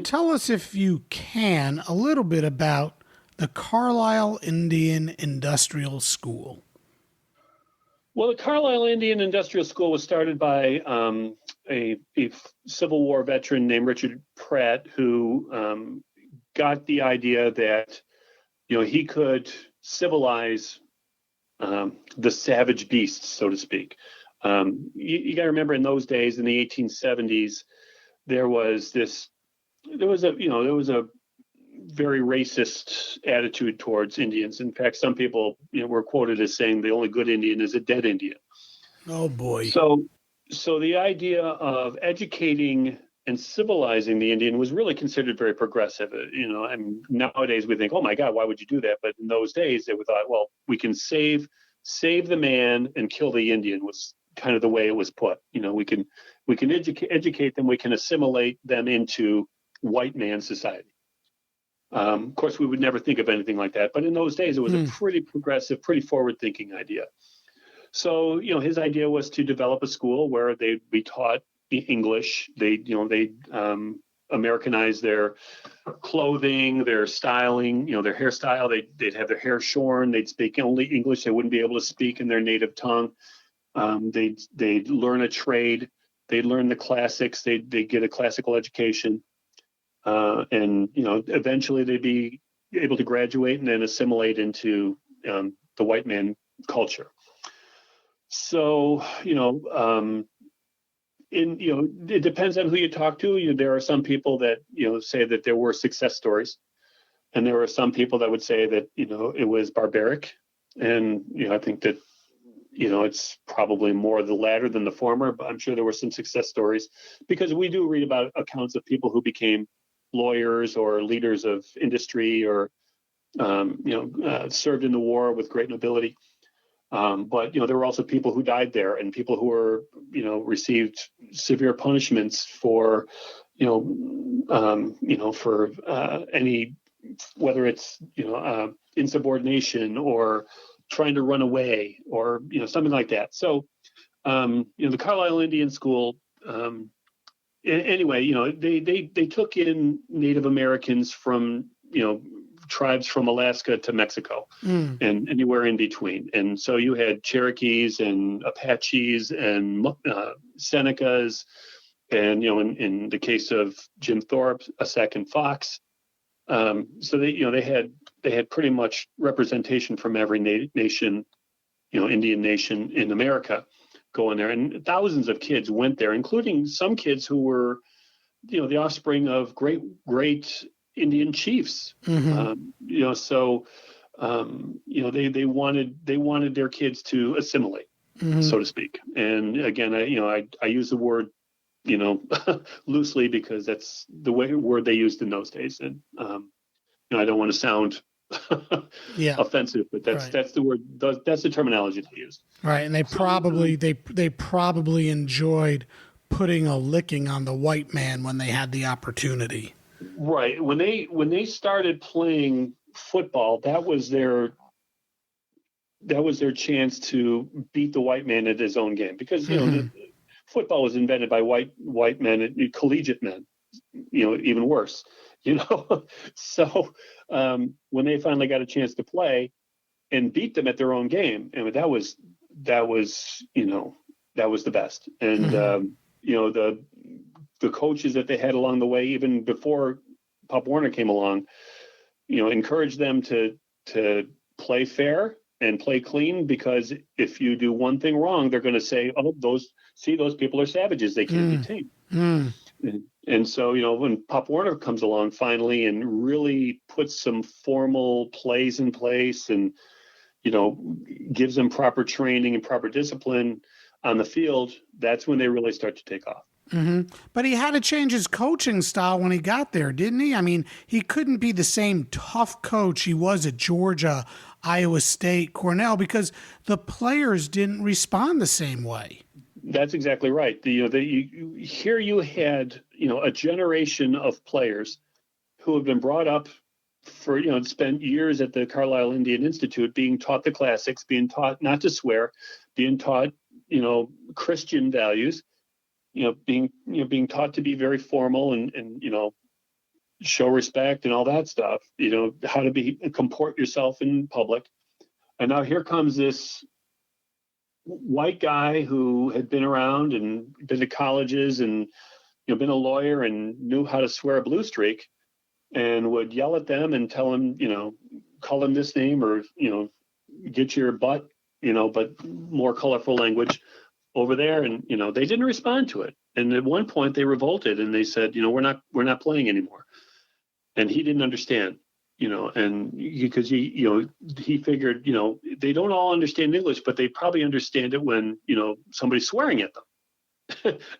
tell us, if you can, a little bit about the Carlisle Indian Industrial School. Well, the Carlisle Indian Industrial School was started by a Civil War veteran named Richard Pratt, who got the idea that he could civilize the savage beasts, so to speak. You got to remember, in those days, in the 1870s, there was a very racist attitude towards Indians. In fact, some people were quoted as saying the only good Indian is a dead Indian. Oh boy! So the idea of educating and civilizing the Indian was really considered very progressive. And nowadays we think, oh my God, why would you do that? But in those days, they thought, well, we can save the man and kill the Indian, was kind of the way it was put. We can educate them, we can assimilate them into white man society. Of course, we would never think of anything like that, but in those days, it was a pretty progressive, pretty forward-thinking idea. So, his idea was to develop a school where they'd be taught English. They'd Americanize their clothing, their styling, their hairstyle. They'd have their hair shorn. They'd speak only English. They wouldn't be able to speak in their native tongue. They'd learn a trade. They'd learn the classics. They'd get a classical education. And eventually they'd be able to graduate and then assimilate into the white man culture. So, it depends on who you talk to. There are some people that say that there were success stories, and there are some people that would say that it was barbaric. And I think that it's probably more the latter than the former. But I'm sure there were some success stories, because we do read about accounts of people who became lawyers or leaders of industry, or served in the war with great nobility. But there were also people who died there, and people who were received severe punishments for for any, whether it's insubordination or trying to run away, or something like that. So the Carlisle Indian School. Anyway, they took in Native Americans from tribes from Alaska to Mexico and anywhere in between. And so you had Cherokees and Apaches and Senecas, and in the case of Jim Thorpe, a second Fox. So they had pretty much representation from every nation, Indian nation in America going there, and thousands of kids went there, including some kids who were the offspring of great Indian chiefs. So they wanted their kids to assimilate, so to speak. And again, I use the word loosely, because that's the word they used in those days. And I don't want to sound offensive, but that's the word. That's the terminology they used. Right, and they probably enjoyed putting a licking on the white man when they had the opportunity. Right. When they started playing football, that was their chance to beat the white man at his own game, because football was invented by white men, and collegiate men, even worse. So when they finally got a chance to play and beat them at their own game, and that was the best. And the coaches that they had along the way, even before Pop Warner came along, encouraged them to play fair and play clean, because if you do one thing wrong, they're going to say, "Oh, those people are savages. They can't be tamed." And so, when Pop Warner comes along finally and really puts some formal plays in place, and gives them proper training and proper discipline on the field, that's when they really start to take off. But he had to change his coaching style when he got there, didn't he? I mean, he couldn't be the same tough coach he was at Georgia, Iowa State, Cornell, because the players didn't respond the same way. That's exactly right. Here you had a generation of players who have been brought up spent years at the Carlisle Indian Institute being taught the classics, being taught not to swear, being taught, Christian values, being taught to be very formal and show respect and all that stuff, how to comport yourself in public. And now here comes this white guy who had been around and been to colleges and, been a lawyer and knew how to swear a blue streak, and would yell at them and tell them, call them this name or, get your butt, but more colorful language over there. And, they didn't respond to it. And at one point they revolted and they said, we're not playing anymore. And he didn't understand, and because he figured, they don't all understand English, but they probably understand it when, somebody's swearing at them.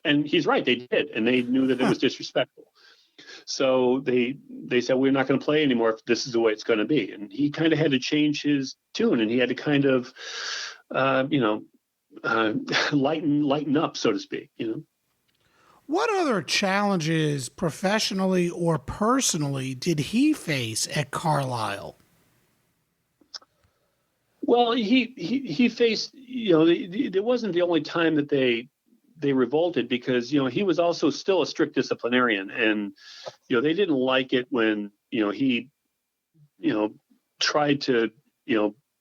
And he's right, they did. And they knew that it was disrespectful. So they said, we're not going to play anymore if this is the way it's going to be. And he kind of had to change his tune, and he had to kind of, lighten up, so to speak, What other challenges, professionally or personally, did he face at Carlisle? Well, he faced, it wasn't the only time that they revolted, because, he was also still a strict disciplinarian, and, they didn't like it when, he, tried to,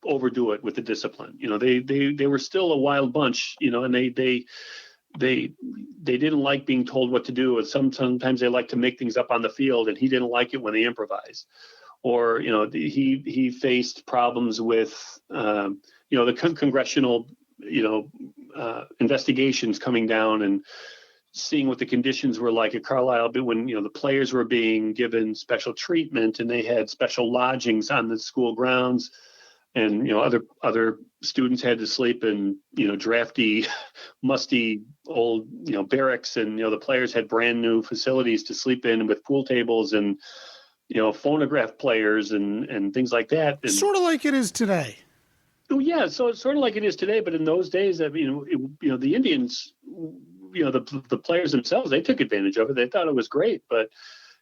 overdo it with the discipline. They were still a wild bunch, and they didn't like being told what to do. And sometimes they like to make things up on the field, and he didn't like it when they improvised. Or, he faced problems with, the congressional, investigations coming down and seeing what the conditions were like at Carlisle. But when, the players were being given special treatment and they had special lodgings on the school grounds, and, other students had to sleep in, drafty, musty old, barracks, and, the players had brand new facilities to sleep in with pool tables and, phonograph players and things like that. And, sort of like it is today. Oh, yeah. So it's sort of like it is today, but in those days, the Indians, the players themselves, they took advantage of it. They thought it was great, but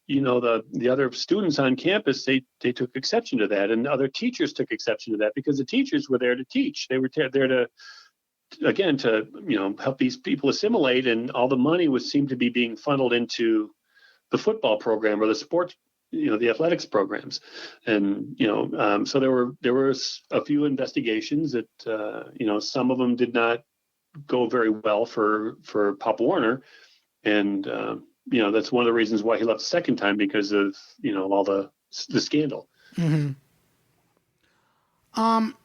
the other students on campus, they took exception to that, and other teachers took exception to that, because the teachers were there to teach. They were there to, again, to help these people assimilate, and all the money seemed to be being funneled into the football program or the sports, the athletics programs. And so there were a few investigations that some of them did not go very well for Pop Warner, and that's one of the reasons why he left the second time, because of all the scandal. Mm-hmm.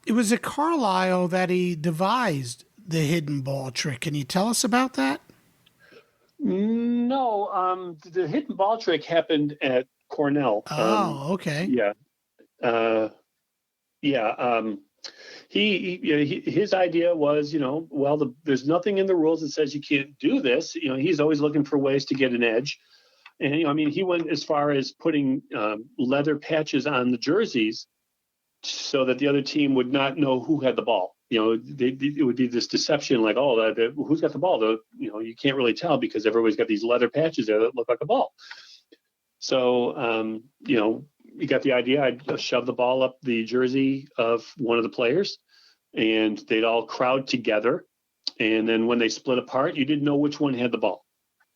It was at Carlisle that he devised the hidden ball trick. Can you tell us about that? No, the hidden ball trick happened at Cornell. Oh, okay. Yeah. His idea was, there's nothing in the rules that says you can't do this. He's always looking for ways to get an edge. And, he went as far as putting leather patches on the jerseys so that the other team would not know who had the ball. It would be this deception, like, who's got the ball? You can't really tell because everybody's got these leather patches there that look like a ball. So, you got the idea. I'd shove the ball up the jersey of one of the players, and they'd all crowd together. And then when they split apart, you didn't know which one had the ball.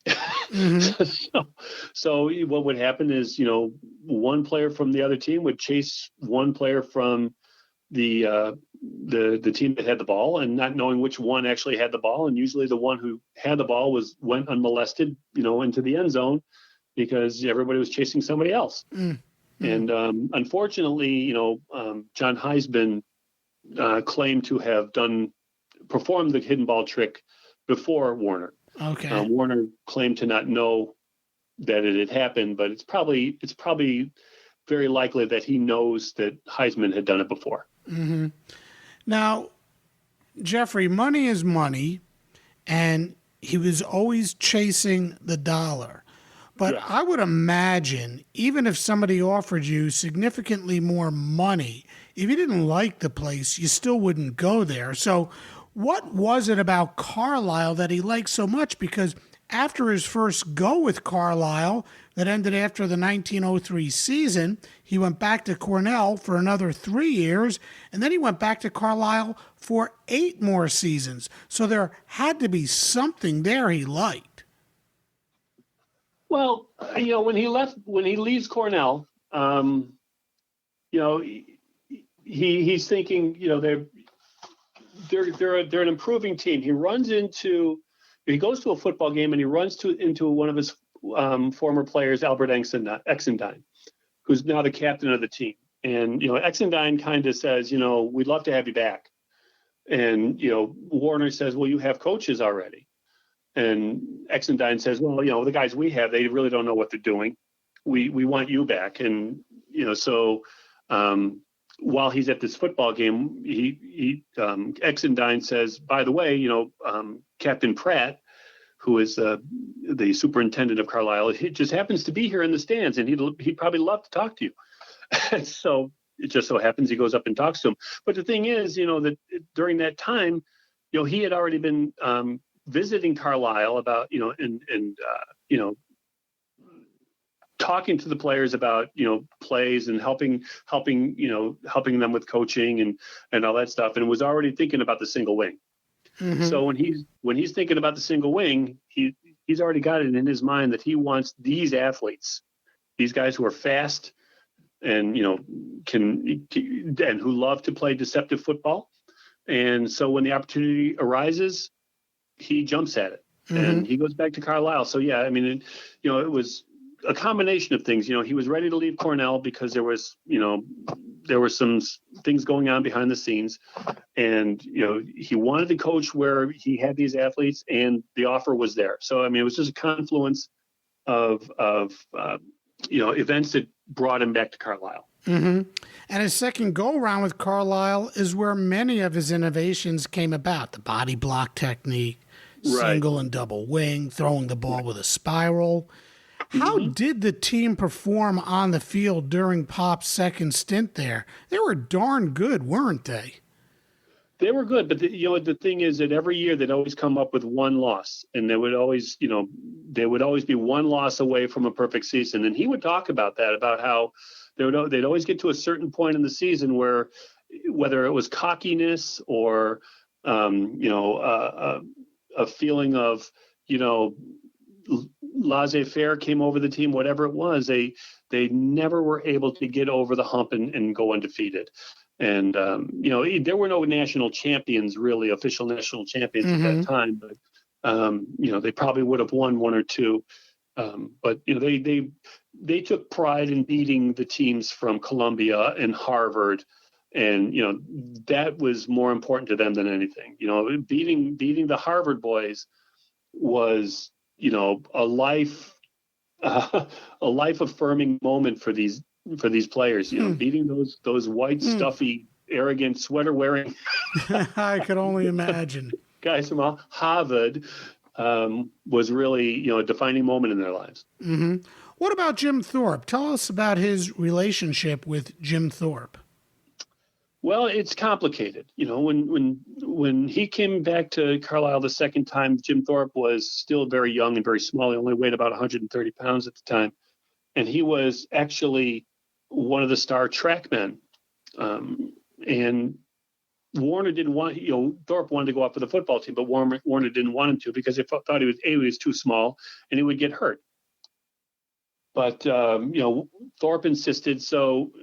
Mm-hmm. so what would happen is, one player from the other team would chase one player from the team that had the ball, and not knowing which one actually had the ball. And usually the one who had the ball went unmolested, into the end zone, because everybody was chasing somebody else. Mm. And unfortunately, John Heisman claimed to have performed the hidden ball trick before Warner. Okay. Warner claimed to not know that it had happened, but it's probably very likely that he knows that Heisman had done it before. Mm-hmm. Now, Jeffrey, money is money, and he was always chasing the dollar. But yeah. I would imagine, even if somebody offered you significantly more money, if you didn't like the place, you still wouldn't go there. So what was it about Carlisle that he liked so much? Because after his first go with Carlisle, that ended after the 1903 season. He went back to Cornell for another 3 years, and then he went back to Carlisle for 8 more seasons. So there had to be something there he liked. Well, when he leaves Cornell, he's thinking, they're an improving team. He goes to a football game and he runs into one of his former players, Albert Exendine, who's now the captain of the team. And Exendine kind of says, we'd love to have you back. And Warner says, well, you have coaches already. And Exendine says, well, the guys we have, they really don't know what they're doing. We want you back. And so while he's at this football game, Exendine says, by the way, Captain Pratt, who is the superintendent of Carlisle, he just happens to be here in the stands, and he'd probably love to talk to you. And so it just so happens he goes up and talks to him. But the thing is, that during that time, he had already been visiting Carlisle about, talking to the players about plays and helping them with coaching and all that stuff, and was already thinking about the single wing. Mm-hmm. So when he's thinking about the single wing, he's already got it in his mind that he wants these athletes, these guys who are fast and and who love to play deceptive football. And so when the opportunity arises, he jumps at it. Mm-hmm. And he goes back to Carlisle. So yeah, I mean, it was a combination of things. He was ready to leave Cornell because there were some things going on behind the scenes, and he wanted to coach where he had these athletes, and the offer was there. So I mean, it was just a confluence of events that brought him back to Carlisle. Mm-hmm. And his second go-around with Carlisle is where many of his innovations came about: the body block technique, single and double wing, throwing the ball with a spiral. How did the team perform on the field during Pop's second stint there? They were darn good, weren't they? They were good, but the thing is that every year they'd always come up with one loss, and they would always be one loss away from a perfect season. And he would talk about that, about how they'd always get to a certain point in the season where, whether it was cockiness or a feeling of laissez-faire came over the team, whatever it was, they never were able to get over the hump and go undefeated. And there were no national champions, really official national champions at that time, but they probably would have won one or two. But they took pride in beating the teams from Columbia and Harvard, and that was more important to them than anything. Beating the Harvard boys was a life affirming moment for these players. Beating those white stuffy arrogant sweater wearing I could only imagine guys from Harvard was really a defining moment in their lives. Mm-hmm. What about Jim Thorpe? Tell us about his relationship with Jim Thorpe. Well, it's complicated. When he came back to Carlisle the second time, Jim Thorpe was still very young and very small. He only weighed about 130 pounds at the time. And he was actually one of the star track men. And Warner didn't want, Thorpe wanted to go out for the football team, but Warner didn't want him to because he thought he was too small and he would get hurt. But, Thorpe insisted. So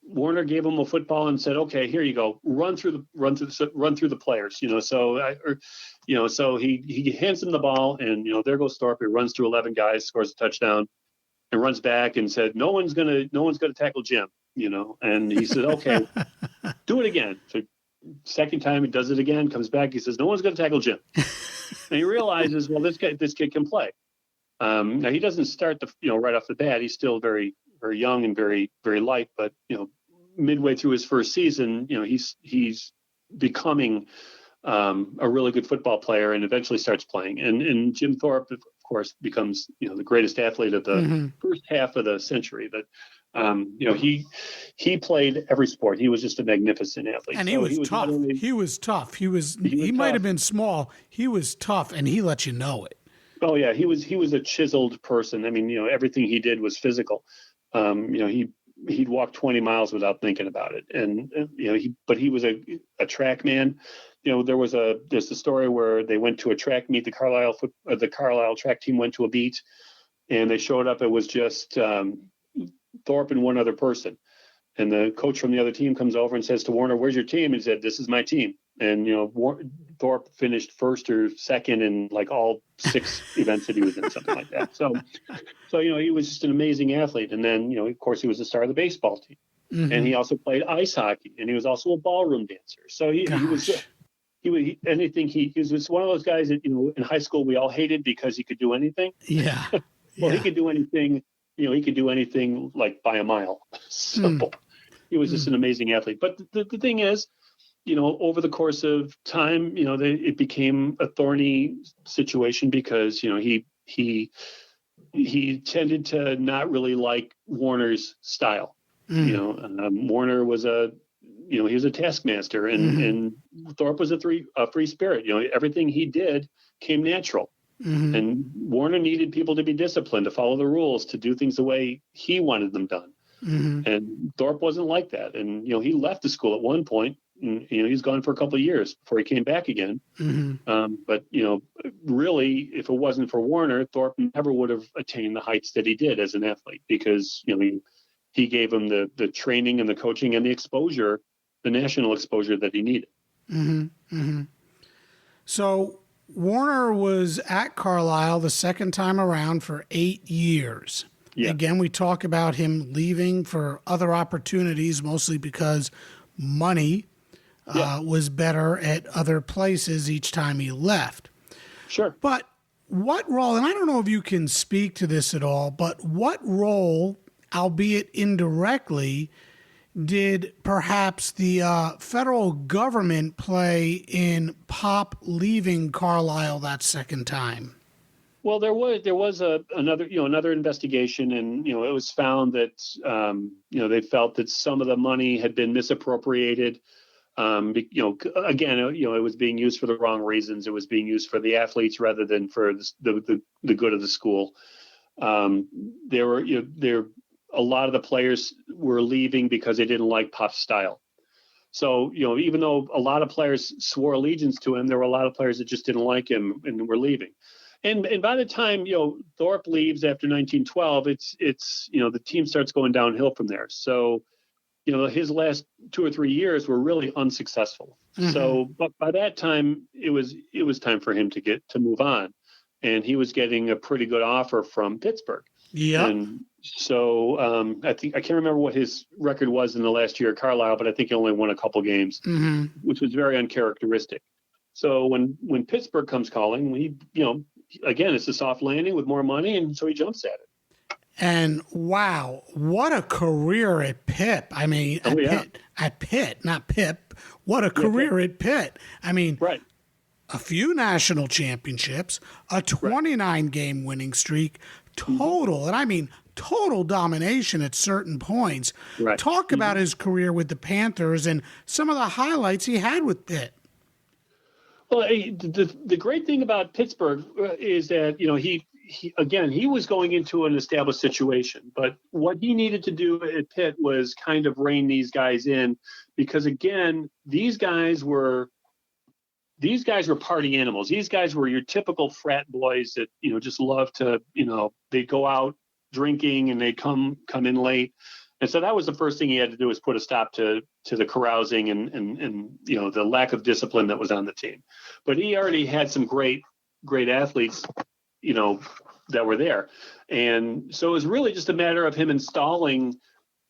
Warner gave him a football and said, "Okay, here you go. Run through the players." So he hands him the ball, and there goes Thorpe. He runs through 11 guys, scores a touchdown, and runs back and said, "No one's gonna tackle Jim." And he said, "Okay, do it again." So second time he does it again, comes back, he says, "No one's gonna tackle Jim." And he realizes, well, this kid can play. Now he doesn't start right off the bat. He's still very, very young and very, very light, but midway through his first season, he's becoming a really good football player and eventually starts playing. And Jim Thorpe, of course, becomes the greatest athlete of the first half of the century. But he played every sport. He was just a magnificent athlete. And he was tough. He was tough. He might have been small. He was tough, and he let you know it. Oh yeah, he was a chiseled person. I mean, everything he did was physical. He'd walk 20 miles without thinking about it, and but he was a track man. There's a story where they went to a track meet. The Carlisle track team went to a beat, and they showed up. It was just Thorpe and one other person. And the coach from the other team comes over and says to Warner, "Where's your team?" And he said, "This is my team." And Thorpe finished first or second in like all 6 events that he was in, something like that. So he was just an amazing athlete. And then of course he was the star of the baseball team, and he also played ice hockey, and he was also a ballroom dancer. So he was one of those guys that in high school we all hated because he could do anything. Yeah. Well, he could do anything. He could do anything like by a mile. So he was just an amazing athlete. But the thing is, over the course of time, it became a thorny situation because, he tended to not really like Warner's style. Warner was he was a taskmaster, and Thorpe was a free spirit. Everything he did came natural. And Warner needed people to be disciplined, to follow the rules, to do things the way he wanted them done. And Thorpe wasn't like that. And, he left the school at one point. And, he's gone for a couple of years before he came back again. But, really, if it wasn't for Warner, Thorpe never would have attained the heights that he did as an athlete because, he gave him the training and the coaching and the exposure, the national exposure that he needed. So Warner was at Carlisle the second time around for 8 years. Yeah. Again, we talk about him leaving for other opportunities, mostly because money was better at other places each time he left. Sure. But what role, and I don't know if you can speak to this at all, but what role, albeit indirectly, did perhaps the federal government play in Pop leaving Carlisle that second time? Well, there was another investigation, and it was found that they felt that some of the money had been misappropriated. Again, it was being used for the wrong reasons. It was being used for the athletes rather than for the good of the school. A lot of the players were leaving because they didn't like Pop's style. So, even though a lot of players swore allegiance to him, there were a lot of players that just didn't like him and were leaving. And by the time, Thorpe leaves after 1912, it's the team starts going downhill from there. So, his last 2 or 3 years were really unsuccessful. So, but by that time, it was time for him to move on. And he was getting a pretty good offer from Pittsburgh. Yeah. And so I can't remember what his record was in the last year at Carlisle, but I think he only won a couple games, which was very uncharacteristic. So when Pittsburgh comes calling, again, it's a soft landing with more money, and so he jumps at it. And wow, what a career at Pitt. I mean, at Pitt, not Pip. What a career at Pitt. I mean, right. A few national championships, a 29-game winning streak, total, and I mean total domination at certain points. Right. Talk about his career with the Panthers and some of the highlights he had with Pitt. Well, the great thing about Pittsburgh is that, he was going into an established situation, but what he needed to do at Pitt was kind of rein these guys in because, again, these guys were party animals. These guys were your typical frat boys that, just love to, they'd go out drinking and they'd come in late. And so that was the first thing he had to do was put a stop to the carousing and the lack of discipline that was on the team. But he already had some great athletes, that were there. And so it was really just a matter of him installing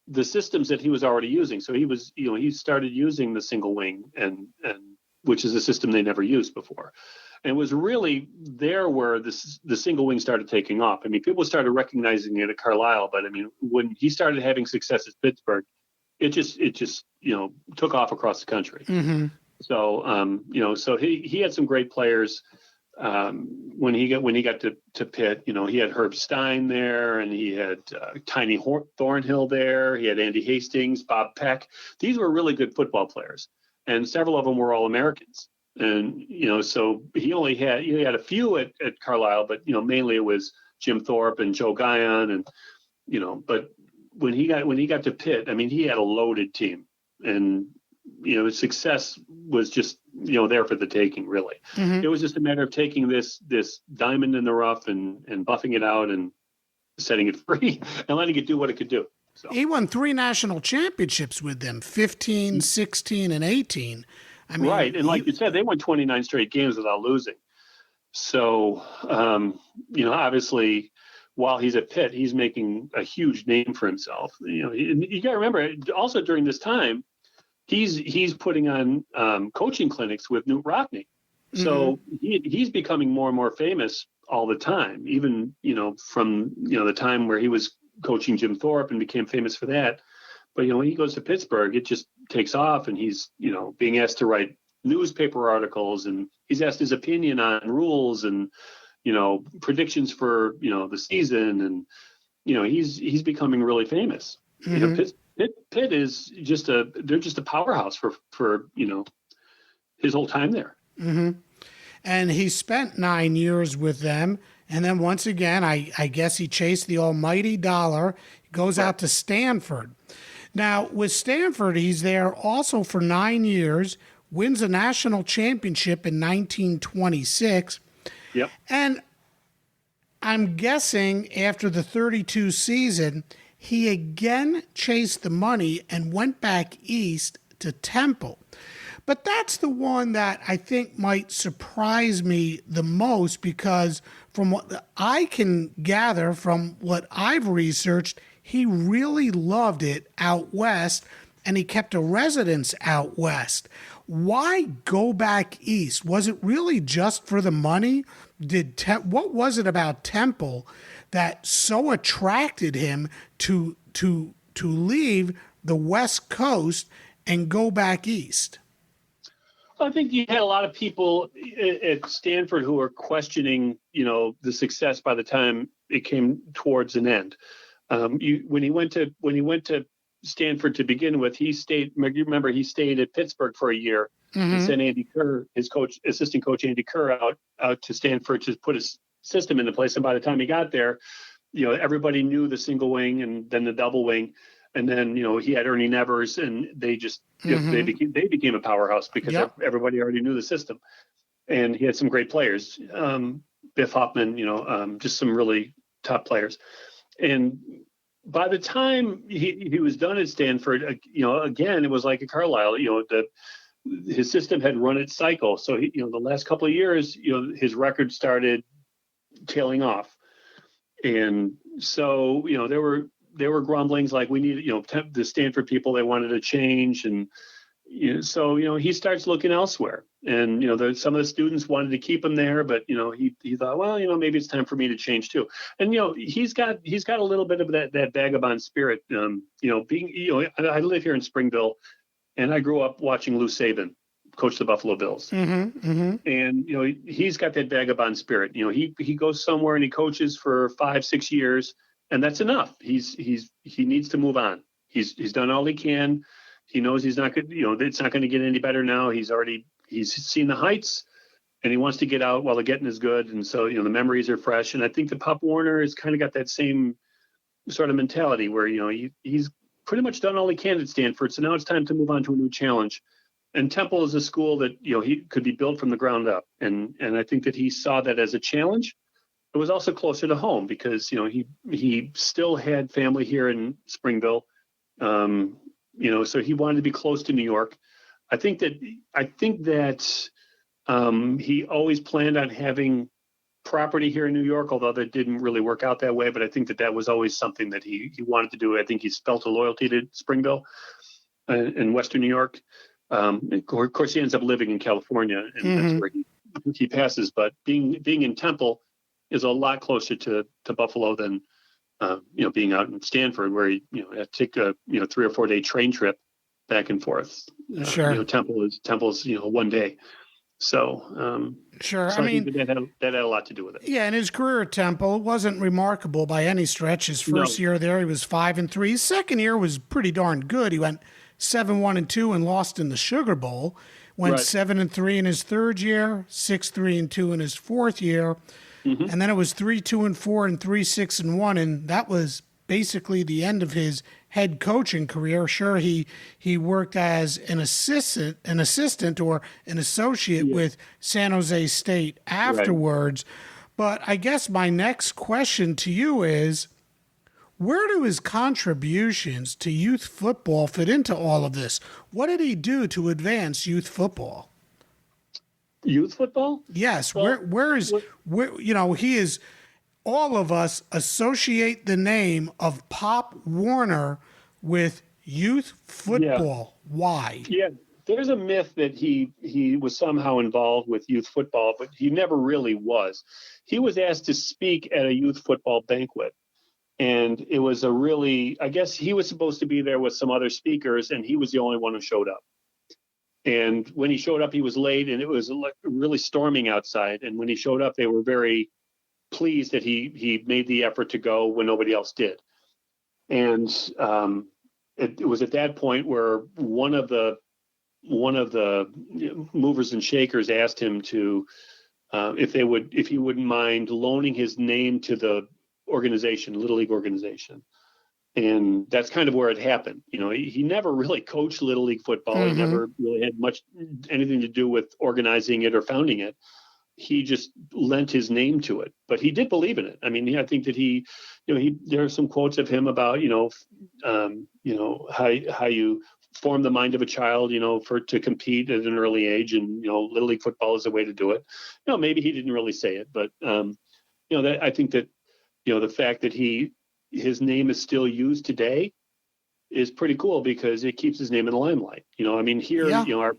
the systems that he was already using. So he started using the single wing and which is a system they never used before. And it was really there where the single wing started taking off. I mean, people started recognizing it at Carlisle, but I mean, when he started having success at Pittsburgh, it just took off across the country. So, so he had some great players. When he got to Pitt, he had Herb Stein there, and he had Tiny Thornhill there. He had Andy Hastings, Bob Peck. These were really good football players, and several of them were All-Americans. And, so he had a few at Carlisle, but, mainly it was Jim Thorpe and Joe Guyon. And, but when he got to Pitt, I mean, he had a loaded team, and, his success was just, there for the taking, really. Mm-hmm. It was just a matter of taking this diamond in the rough and buffing it out and setting it free and letting it do what it could do. So. He won 3 national championships with them, 15, 16, and 18. I mean, right. And like you said, they won 29 straight games without losing. So, obviously, while he's at Pitt, he's making a huge name for himself. You got to remember, also during this time, he's putting on coaching clinics with Newt Rockne. So he's becoming more and more famous all the time, even, from, the time where he was coaching Jim Thorpe and became famous for that. But, when he goes to Pittsburgh, it just takes off, and he's, being asked to write newspaper articles, and he's asked his opinion on rules and, predictions for, the season. And, he's becoming really famous. Pitt is they're just a powerhouse for his whole time there. Mm-hmm. And he spent 9 years with them. And then once again, I guess he chased the almighty dollar. He goes out to Stanford. Now, with Stanford, he's there also for 9 years, wins a national championship in 1926. Yep. And I'm guessing after the 32 season, he again chased the money and went back east to Temple. But that's the one that I think might surprise me the most, because from what I can gather from what I've researched, he really loved it out west, and he kept a residence out west. Why go back east? Was it really just for the money? What was it about Temple that so attracted him to leave the West Coast and go back east? I think you had a lot of people at Stanford who were questioning, the success by the time it came towards an end. When he went to Stanford to begin with, he stayed at Pittsburgh for a year. And sent Andy Kerr, his assistant coach Andy Kerr, out to Stanford to put his system into place. And by the time he got there, everybody knew the single wing and then the double wing. And then, he had Ernie Nevers, and they just they became a powerhouse because everybody already knew the system. And he had some great players, Biff Hoffman, just some really top players. And by the time he was done at Stanford, again, it was like a Carlisle. His system had run its cycle. So the last couple of years, his record started tailing off, and so there were grumblings like we need, the Stanford people, they wanted to change. And, so, he starts looking elsewhere, and, some of the students wanted to keep him there, but, he thought, well, maybe it's time for me to change too. And, he's got a little bit of that vagabond spirit, I live here in Springville, and I grew up watching Lou Saban coach the Buffalo Bills. And, he's got that vagabond spirit. He goes somewhere and he coaches for 5-6 years, and that's enough. He needs to move on. He's done all he can. He knows he's not good. It's not going to get any better now. He's seen the heights, and he wants to get out while the getting is good. And so, the memories are fresh. And I think that Pop Warner has kind of got that same sort of mentality where, he's pretty much done all he can at Stanford. So now it's time to move on to a new challenge. And Temple is a school that, he could be built from the ground up. And I think that he saw that as a challenge. It was also closer to home because, he still had family here in Springville. So he wanted to be close to New York. I think that he always planned on having property here in New York, although that didn't really work out that way. But I think that was always something that he wanted to do. I think he's felt a loyalty to Springville in Western New York. Of course, he ends up living in California, and that's where he passes. But being in Temple is a lot closer to Buffalo than being out in Stanford, where he had to take a 3 or 4 day train trip back and forth. Sure. Temple's 1 day. So sure. So I mean, that had a lot to do with it. Yeah, and his career at Temple wasn't remarkable by any stretch. His first year there, he was 5-3. His second year was pretty darn good. He went 7-1-2 and lost in the Sugar Bowl. went Right. 7-3 in his third year, 6-3-2 in his fourth year, and then it was 3-2-4 and 3-6-1, and that was basically the end of his head coaching career. Sure, he worked as an assistant or an associate with San Jose State afterwards. But I guess my next question to you is, where do his contributions to youth football fit into all of this? What did he do to advance youth football? Youth football? Yes, Well, where he is. All of us associate the name of Pop Warner with youth football. Why? Yeah, there's a myth that he was somehow involved with youth football, but he never really was. He was asked to speak at a youth football banquet. And it was I guess he was supposed to be there with some other speakers, and he was the only one who showed up. And when he showed up, he was late, and it was really storming outside. And when he showed up, they were very pleased that he made the effort to go when nobody else did. And it was at that point where one of the movers and shakers asked him to if he wouldn't mind loaning his name to the Little League organization. And that's kind of where it happened. He never really coached Little League football. He never really had anything to do with organizing it or founding it. He just lent his name to it, but he did believe in it. I mean, I think that there are some quotes of him about, how you form the mind of a child, to compete at an early age, and, Little League football is a way to do it. Maybe he didn't really say it, but, I think that, the fact that his name is still used today is pretty cool because it keeps his name in the limelight. Here,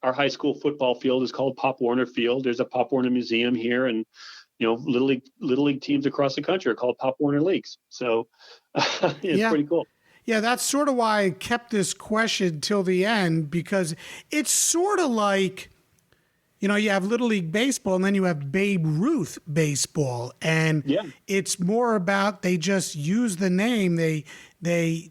our high school football field is called Pop Warner Field. There's a Pop Warner Museum here, and Little League teams across the country are called Pop Warner Leagues. So it's pretty cool. Yeah, that's sort of why I kept this question till the end, because it's sort of like, you have Little League baseball, and then you have Babe Ruth baseball, and it's more about they just use the name. They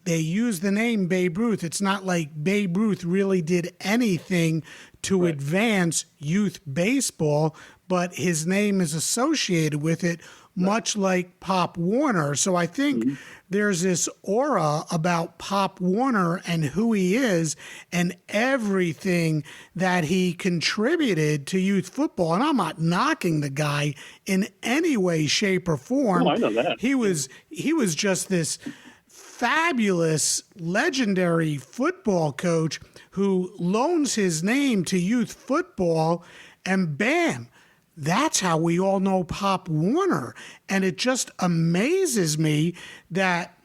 use the name Babe Ruth. It's not like Babe Ruth really did anything to advance youth baseball, but his name is associated with it, much like Pop Warner. So I think there's this aura about Pop Warner and who he is and everything that he contributed to youth football. And I'm not knocking the guy in any way, shape, or form. Oh, I know that. He was just this fabulous, legendary football coach who loans his name to youth football, and bam, that's how we all know Pop Warner. And it just amazes me that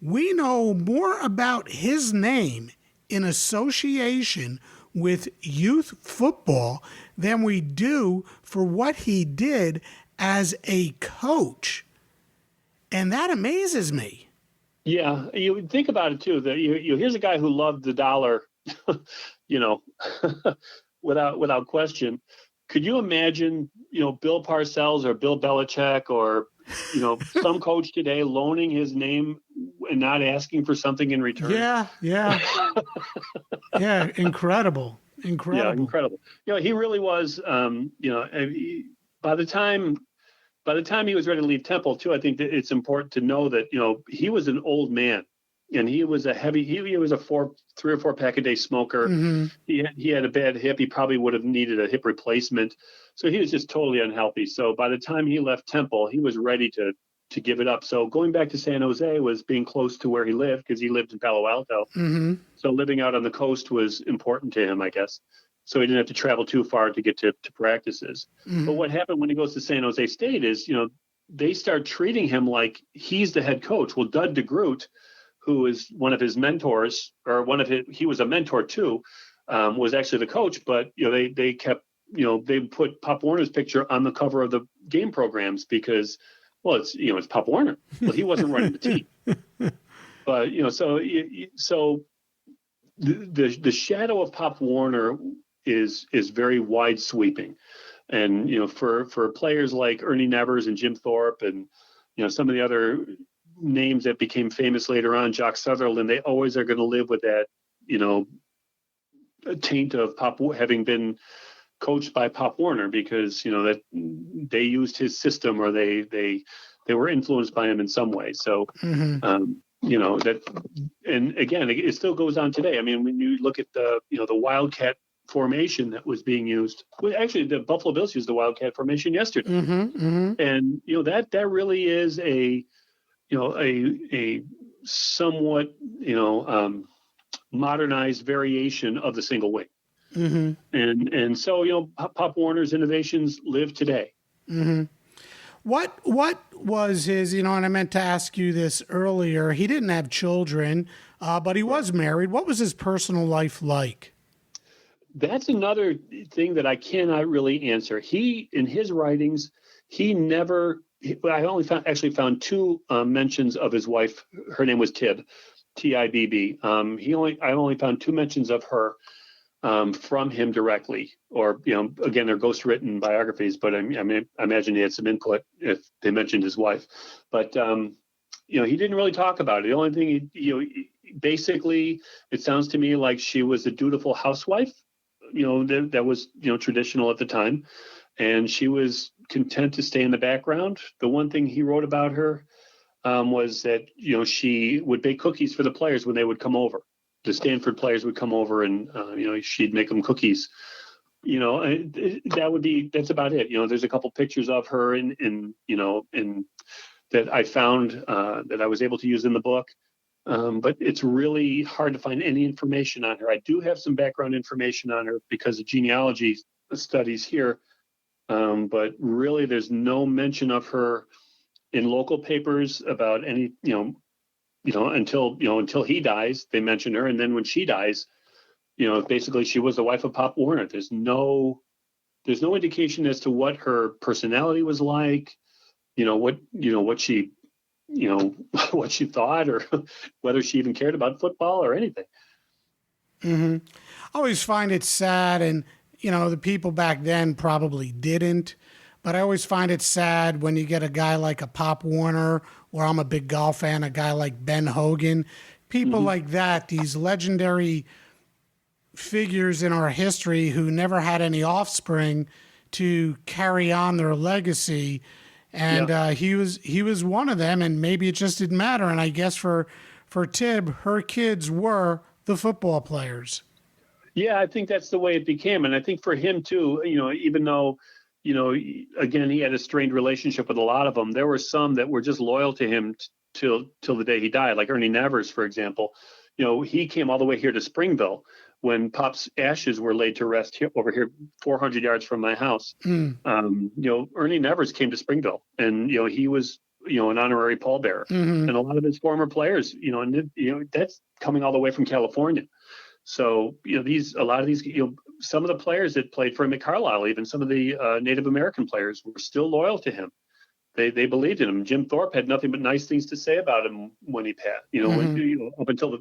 we know more about his name in association with youth football than we do for what he did as a coach. And that amazes me. Yeah, you would think about it too. That here's a guy who loved the dollar, without question. Could you imagine, Bill Parcells or Bill Belichick or, some coach today loaning his name and not asking for something in return? Yeah. Yeah, incredible. Yeah, incredible. He really was, by the time he was ready to leave Temple too, I think that it's important to know that, he was an old man. And he was he was a 3 or 4 pack a day smoker. Mm-hmm. He had a bad hip. He probably would have needed a hip replacement. So he was just totally unhealthy. So by the time he left Temple, he was ready to give it up. So going back to San Jose was being close to where he lived, because he lived in Palo Alto. Mm-hmm. So living out on the coast was important to him, I guess. So he didn't have to travel too far to get to practices. Mm-hmm. But what happened when he goes to San Jose State is, they start treating him like he's the head coach. Well, Dud DeGroot, who is one of his mentors, or he was a mentor too, was actually the coach. But they kept, they put Pop Warner's picture on the cover of the game programs because, well, it's Pop Warner. Well, he wasn't running the team, but so the shadow of Pop Warner is very wide sweeping, and for players like Ernie Nevers and Jim Thorpe and some of the other names that became famous later on, Jock Sutherland, they always are going to live with that, taint of Pop having been coached by Pop Warner, because that they used his system, or they were influenced by him in some way. So that, and again, it still goes on today. I mean, when you look at the Wildcat formation that was being used, well, actually the Buffalo Bills used the Wildcat formation yesterday, and that really is a somewhat modernized variation of the single wing. And so Pop Warner's innovations live today. What was his, and I meant to ask you this earlier, he didn't have children, but he was married. What was his personal life like? That's another thing that I cannot really answer. He, in his writings, I only found two mentions of his wife. Her name was Tibb, Tibb. I only found two mentions of her from him directly, or again, they're ghostwritten biographies. But I imagine he had some input if they mentioned his wife. But he didn't really talk about it. The only thing basically, it sounds to me like she was a dutiful housewife. That was traditional at the time, and she was content to stay in the background. The one thing he wrote about her was that she would bake cookies for the players when they would come over. The Stanford players would come over, and she'd make them cookies. That's about it. There's a couple pictures of her in that I found that I was able to use in the book. But it's really hard to find any information on her. I do have some background information on her because of genealogy studies here. But really, there's no mention of her in local papers about any, until he dies, they mention her. And then when she dies, basically she was the wife of Pop Warner. There's no indication as to what her personality was like, what she what she thought, or whether she even cared about football or anything. I always find it sad, and the people back then probably didn't, but I always find it sad when you get a guy like a Pop Warner, or I'm a big golf fan, a guy like Ben Hogan, people like that, these legendary figures in our history who never had any offspring to carry on their legacy. And he was one of them, and maybe it just didn't matter. And I guess for Tibb, her kids were the football players. Yeah, I think that's the way it became. And I think for him too, even though, again, he had a strained relationship with a lot of them, there were some that were just loyal to him till the day he died, like Ernie Nevers, for example. He came all the way here to Springville when Pop's ashes were laid to rest over here, 400 yards from my house. Ernie Nevers came to Springville, and he was an honorary pallbearer, and a lot of his former players, that's coming all the way from California. So a lot of these, some of the players that played for him at Carlisle, even some of the Native American players, were still loyal to him. They believed in him. Jim Thorpe had nothing but nice things to say about him when he passed. Up until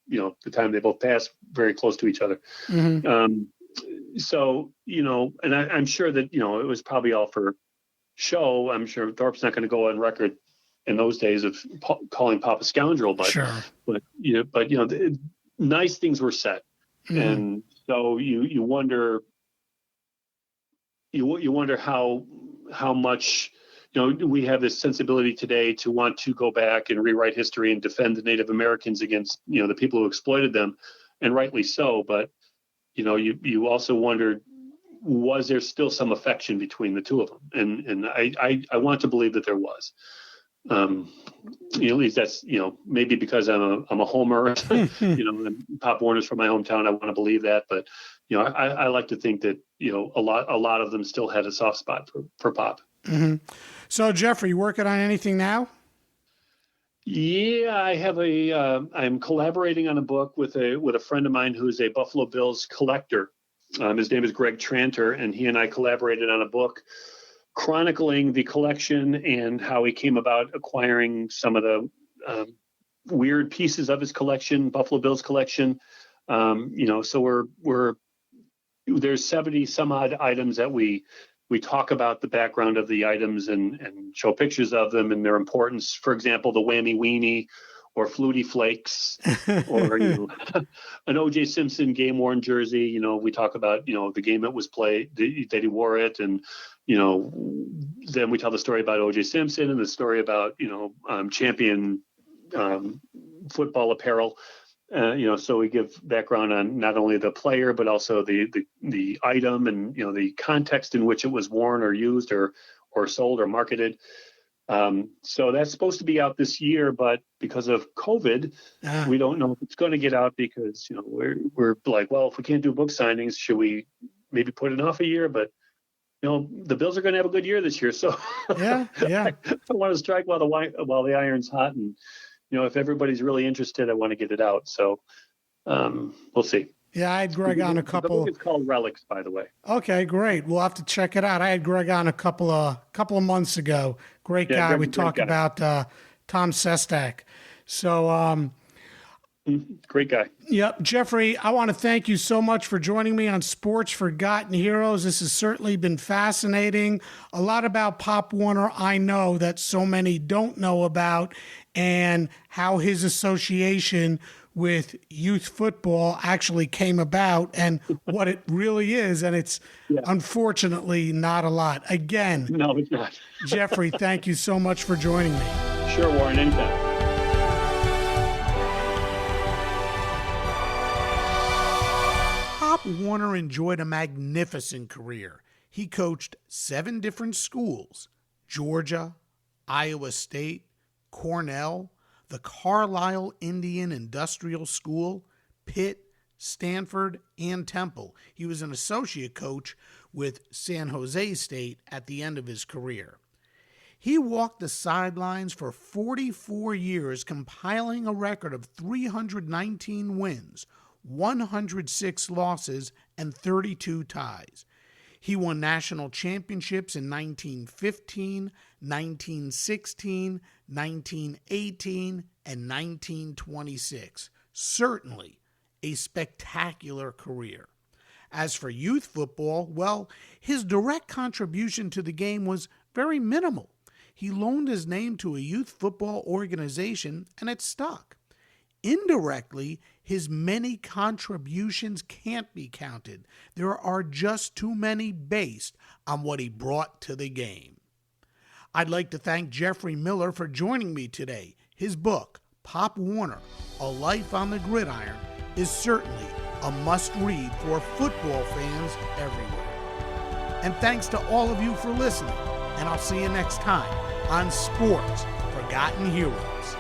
the time they both passed, very close to each other. So and I'm sure that it was probably all for show. I'm sure Thorpe's not going to go on record in those days of calling Pop a scoundrel, but sure. but nice things were said, and so you wonder how much. We have this sensibility today to want to go back and rewrite history and defend the Native Americans against, the people who exploited them, and rightly so. But, you also wonder, was there still some affection between the two of them? And I want to believe that there was. At least that's, maybe because I'm a homer, and Pop Warner's from my hometown. I want to believe that. But, I like to think that, a lot of them still had a soft spot for Pop. So, Jeffrey, you working on anything now? Yeah, I have I'm collaborating on a book with a friend of mine who's a Buffalo Bills collector. His name is Greg Tranter, and he and I collaborated on a book chronicling the collection and how he came about acquiring some of the weird pieces of his collection, Buffalo Bills collection. So there's 70 some odd items that we talk about the background of the items and show pictures of them and their importance. For example, the Whammy Weenie or Flutie Flakes, or an O.J. Simpson game-worn jersey. We talk about the game that was played, that he wore it, and then we tell the story about O.J. Simpson and the story about champion football apparel. So we give background on not only the player but also the item and the context in which it was worn or used or sold or marketed. So that's supposed to be out this year, but because of COVID, we don't know if it's going to get out because, we're like, well, if we can't do book signings, should we maybe put it off a year? But, the Bills are going to have a good year this year. So yeah. I want to strike while the iron's hot. And, if everybody's really interested, I want to get it out. So we'll see. Yeah, I had Greg on a couple. The book is called Relics, by the way. Okay, great. We'll have to check it out. I had Greg on a couple of months ago. Great guy. We talked about Tom Sestak. So, great guy. Yep, Jeffrey. I want to thank you so much for joining me on Sports Forgotten Heroes. This has certainly been fascinating. A lot about Pop Warner I know that so many don't know about, and how his association with youth football actually came about and what it really is. And it's unfortunately not a lot. Again, no, it's not. Jeffrey, thank you so much for joining me. Sure, Warren, anytime. Pop Warner enjoyed a magnificent career. He coached 7 different schools: Georgia, Iowa State, Cornell, the Carlisle Indian Industrial School, Pitt, Stanford, and Temple. He was an associate coach with San Jose State at the end of his career. He walked the sidelines for 44 years, compiling a record of 319 wins, 106 losses, and 32 ties. He won national championships in 1915, 1916, 1918, and 1926. Certainly a spectacular career. As for youth football, well, his direct contribution to the game was very minimal. He loaned his name to a youth football organization, and it stuck. Indirectly, his many contributions can't be counted. There are just too many based on what he brought to the game. I'd like to thank Jeffrey Miller for joining me today. His book, Pop Warner, A Life on the Gridiron, is certainly a must-read for football fans everywhere. And thanks to all of you for listening, and I'll see you next time on Sports Forgotten Heroes.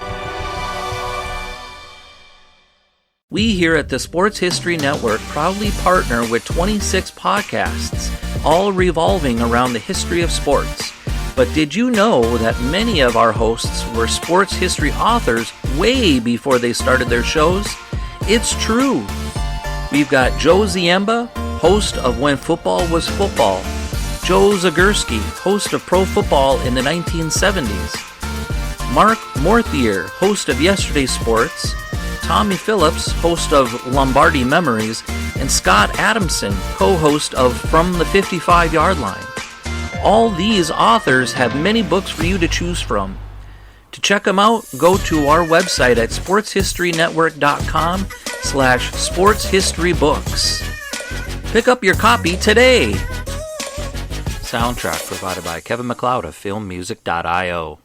We here at the Sports History Network proudly partner with 26 podcasts, all revolving around the history of sports. But did you know that many of our hosts were sports history authors way before they started their shows? It's true. We've got Joe Ziemba, host of When Football Was Football, Joe Zagurski, host of Pro Football in the 1970s, Mark Morthier, host of Yesterday Sports, Tommy Phillips, host of Lombardi Memories, and Scott Adamson, co-host of From the 55-Yard Line. All these authors have many books for you to choose from. To check them out, go to our website at sportshistorynetwork.com/sportshistorybooks. Pick up your copy today. Soundtrack provided by Kevin MacLeod of filmmusic.io.